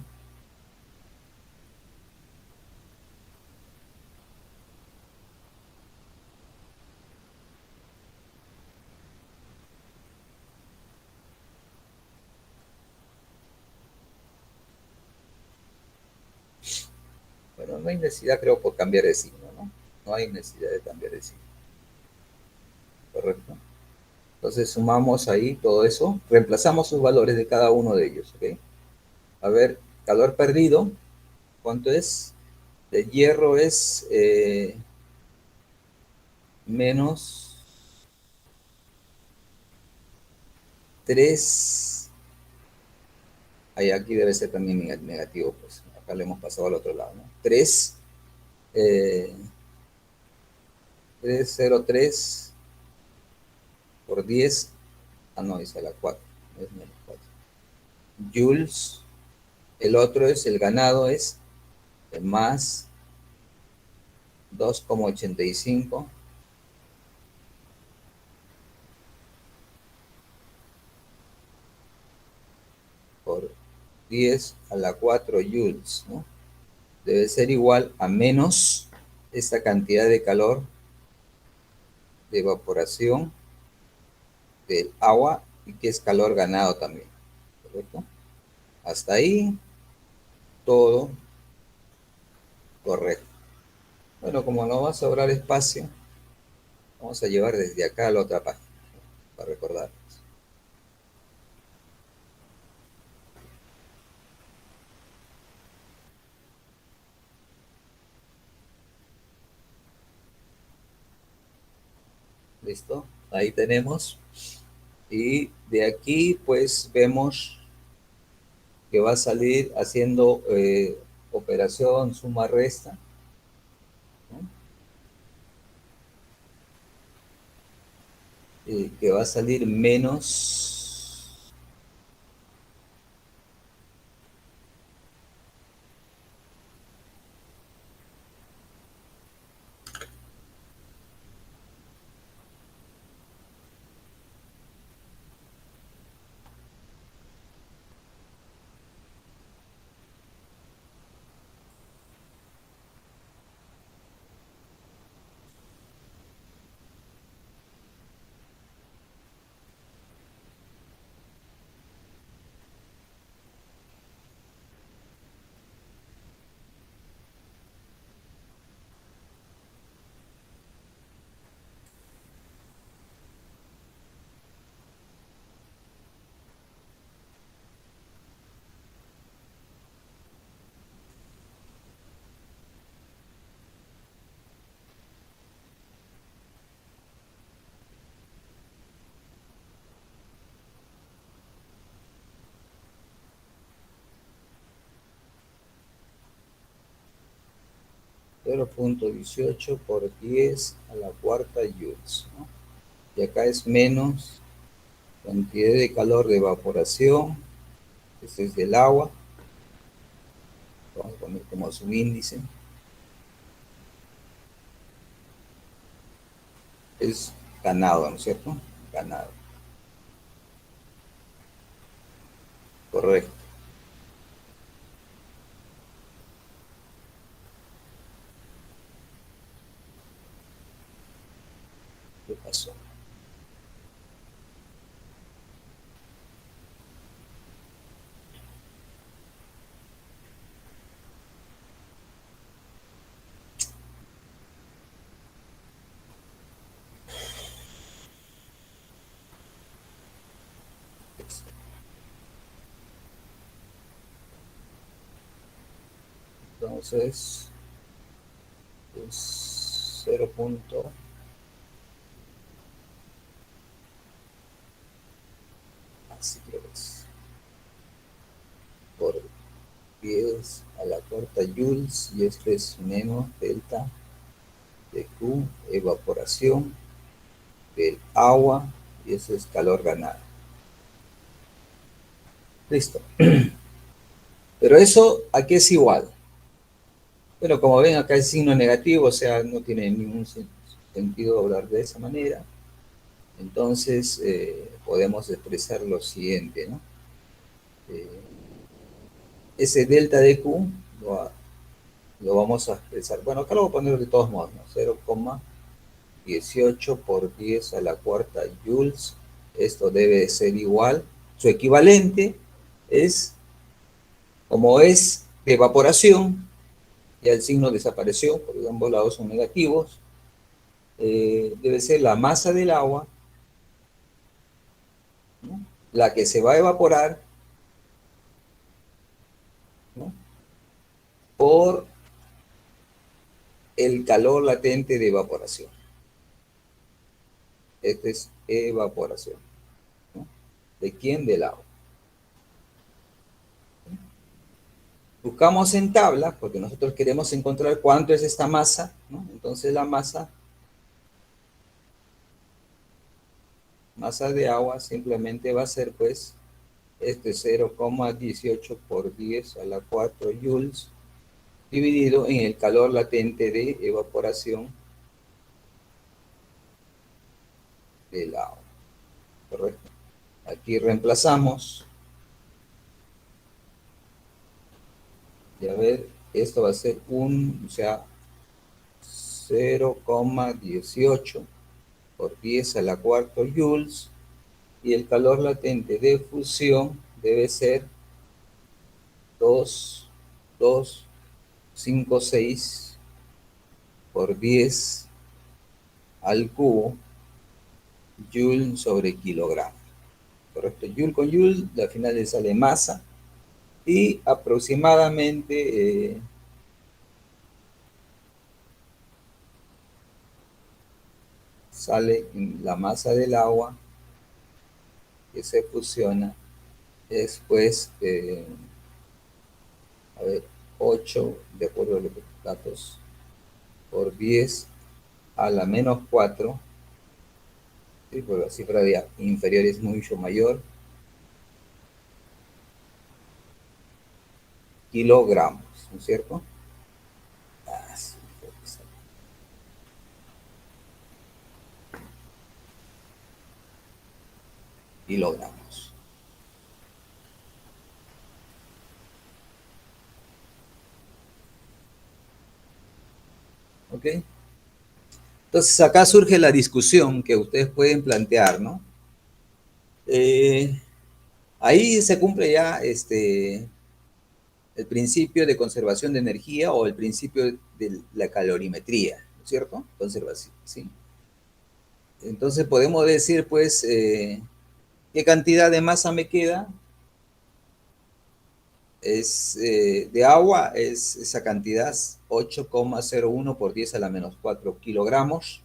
no hay necesidad, creo, por cambiar de signo, ¿no? No hay necesidad de cambiar de signo. Correcto. Entonces sumamos ahí todo eso, reemplazamos sus valores de cada uno de ellos, ¿ok? A ver, calor perdido, ¿cuánto es? De hierro es menos 3. Ahí aquí debe ser también negativo, pues acá le hemos pasado al otro lado, ¿no? 3, 303 por 10, no, es a la 4, es menos 4. Joules, el otro es, el ganado es más 2,85 por 10 a la 4 joules, ¿no? Debe ser igual a menos esta cantidad de calor de evaporación del agua y que es calor ganado también, ¿correcto? Hasta ahí todo correcto. Bueno, como no va a sobrar espacio, vamos a llevar desde acá a la otra página para recordar. ¿Listo? Ahí tenemos. Y de aquí pues vemos que va a salir haciendo operación suma-resta, ¿no? Que va a salir menos 0,18 por 10 a la cuarta joules, ¿no? Y acá es menos cantidad de calor de evaporación, este es del agua, vamos a poner como subíndice, es ganado, ¿no es cierto? Ganado, correcto. ¿Qué pasó? Entonces, es 0. Así creo que es. Por 10 a la cuarta joules, y esto es menos delta de Q, evaporación del agua, y eso es calor ganado. Listo. Pero eso aquí es igual. Pero como ven, acá el signo negativo, o sea, no tiene ningún sentido hablar de esa manera. Entonces, podemos expresar lo siguiente, ¿no? Ese delta de Q lo vamos a expresar. Bueno, acá lo voy a poner de todos modos, ¿no? 0,18 por 10 a la cuarta joules. Esto debe ser igual. Su equivalente es, como es de evaporación, Ya el signo desapareció, porque ambos lados son negativos. Debe ser la masa del agua, ¿no?, la que se va a evaporar, ¿no?, por el calor latente de evaporación. Esta es evaporación, ¿no? ¿De quién? Del agua. Buscamos en tabla, porque nosotros queremos encontrar cuánto es esta masa, ¿no? Entonces la masa de agua simplemente va a ser, pues, 0,18 por 10 a la 4 joules, dividido en el calor latente de evaporación del agua, ¿correcto? Aquí reemplazamos, y a ver, esto va a ser o sea, 0,18 por 10 a la 4 joules, y el calor latente de fusión debe ser 2,256 por 10 al cubo joule sobre kilogramo, ¿correcto? Joule con joule, al final le sale masa, y aproximadamente sale la masa del agua que se fusiona, es pues, a ver, 8, de acuerdo a los datos, por 10 a la menos 4, ¿sí?, porque la cifra de inferior es mucho mayor, kilogramos, ¿no es cierto? Ah, sí, kilogramos. ¿Ok? Entonces acá surge la discusión que ustedes pueden plantear, ¿no? Ahí se cumple ya el principio de conservación de energía o el principio de la calorimetría, ¿no es cierto? Conservación, ¿sí? Entonces podemos decir, pues, ¿qué cantidad de masa me queda? De agua es esa cantidad, 8,01 por 10 a la menos 4 kilogramos,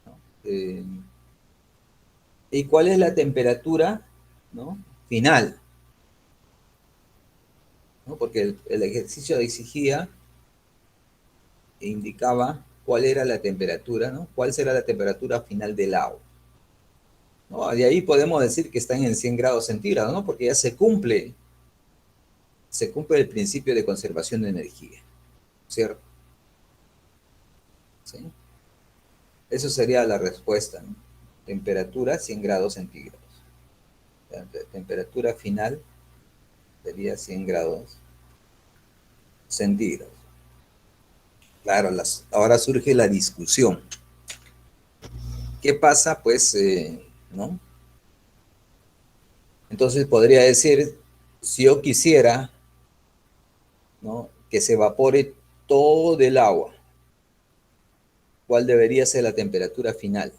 ¿no? ¿Y cuál es la temperatura, ¿no?, final? ¿No? Porque el ejercicio exigía e indicaba cuál era la temperatura, ¿no? ¿Cuál será la temperatura final del agua? ¿No? De ahí podemos decir que están en 100 grados centígrados, ¿no? Porque ya se cumple el principio de conservación de energía, ¿cierto? ¿Sí? Eso sería la respuesta, ¿no? Temperatura 100 grados centígrados. La temperatura final sería 100 grados centígrados. Claro, ahora surge la discusión. ¿Qué pasa? Pues, ¿no? Entonces podría decir, si yo quisiera, ¿no?, que se evapore todo el agua, ¿cuál debería ser la temperatura final?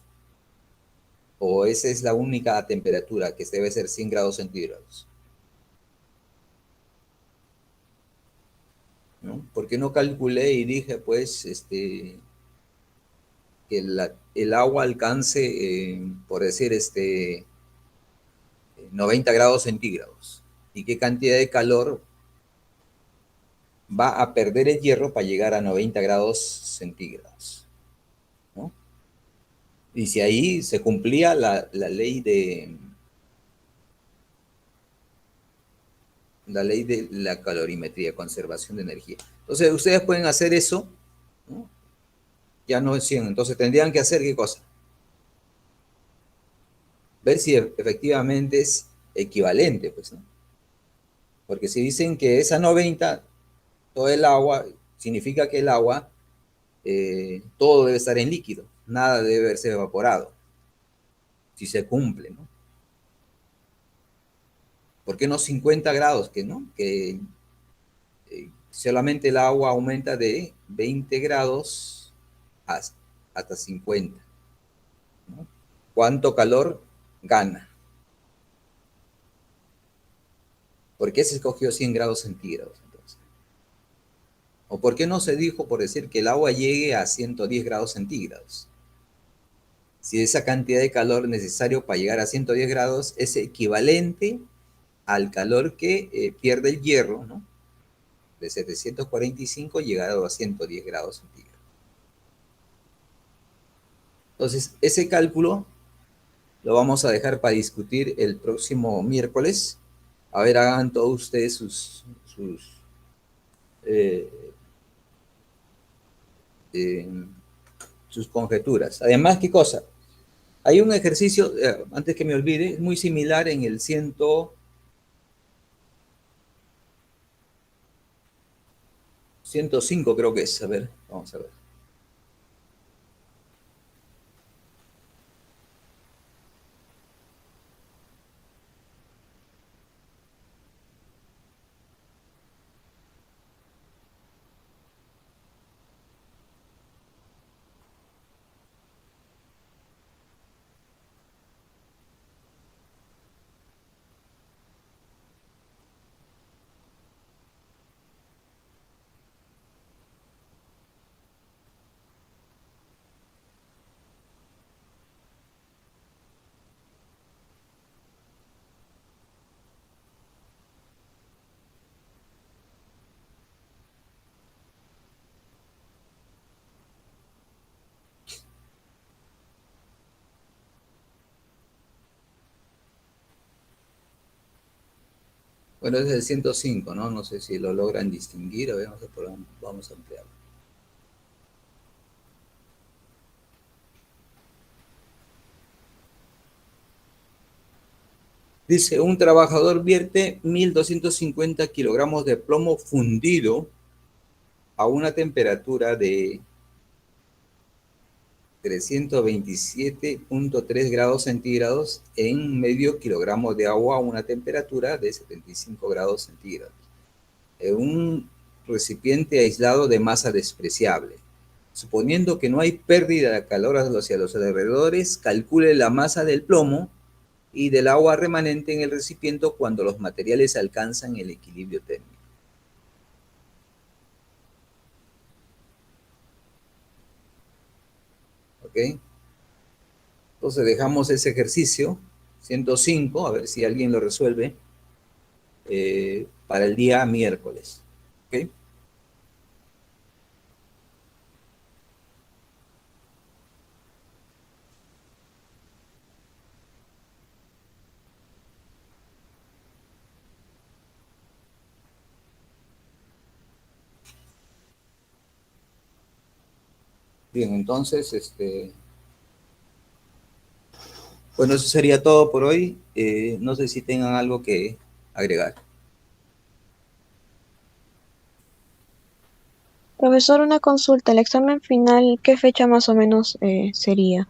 ¿O esa es la única temperatura que debe ser 100 grados centígrados? ¿No? Porque no calculé y dije, pues, que el agua alcance, por decir, 90 grados centígrados. ¿Y qué cantidad de calor va a perder el hierro para llegar a 90 grados centígrados? ¿No? Y si ahí se cumplía la ley de la calorimetría, conservación de energía. Entonces, ustedes pueden hacer eso, ¿no? Ya no es 100. Entonces, tendrían que hacer, ¿qué cosa? Ver si efectivamente es equivalente, pues, ¿no? Porque si dicen que es a 90, todo el agua, significa que el agua, todo debe estar en líquido, nada debe haberse evaporado, si se cumple, ¿no? ¿Por qué no 50 grados? Que no, que Solamente el agua aumenta de 20 grados hasta 50. ¿No? ¿Cuánto calor gana? ¿Por qué se escogió 100 grados centígrados entonces? ¿O por qué no se dijo, por decir, que el agua llegue a 110 grados centígrados? Si esa cantidad de calor necesario para llegar a 110 grados es equivalente al calor que pierde el hierro, ¿no? De 745 llegado a 110 grados centígrados. Entonces, ese cálculo lo vamos a dejar para discutir el próximo miércoles. A ver, hagan todos ustedes eh, eh, sus conjeturas. Además, ¿qué cosa? Hay un ejercicio, antes que me olvide, muy similar en el 105 creo que es. A ver, vamos a ver. Bueno, es el 105, ¿no? No sé si lo logran distinguir. A ver, vamos a ampliarlo. Dice, un trabajador vierte 1.250 kilogramos de plomo fundido a una temperatura de 327.3 grados centígrados en medio kilogramo de agua a una temperatura de 75 grados centígrados. En un recipiente aislado de masa despreciable. Suponiendo que no hay pérdida de calor hacia los alrededores, calcule la masa del plomo y del agua remanente en el recipiente cuando los materiales alcanzan el equilibrio térmico. ¿Ok? Entonces dejamos ese ejercicio, 105, a ver si alguien lo resuelve, para el día miércoles. ¿Ok? Bien, entonces, bueno, eso sería todo por hoy. No sé si tengan algo que agregar. Profesor, una consulta. ¿El examen final qué fecha más o menos sería?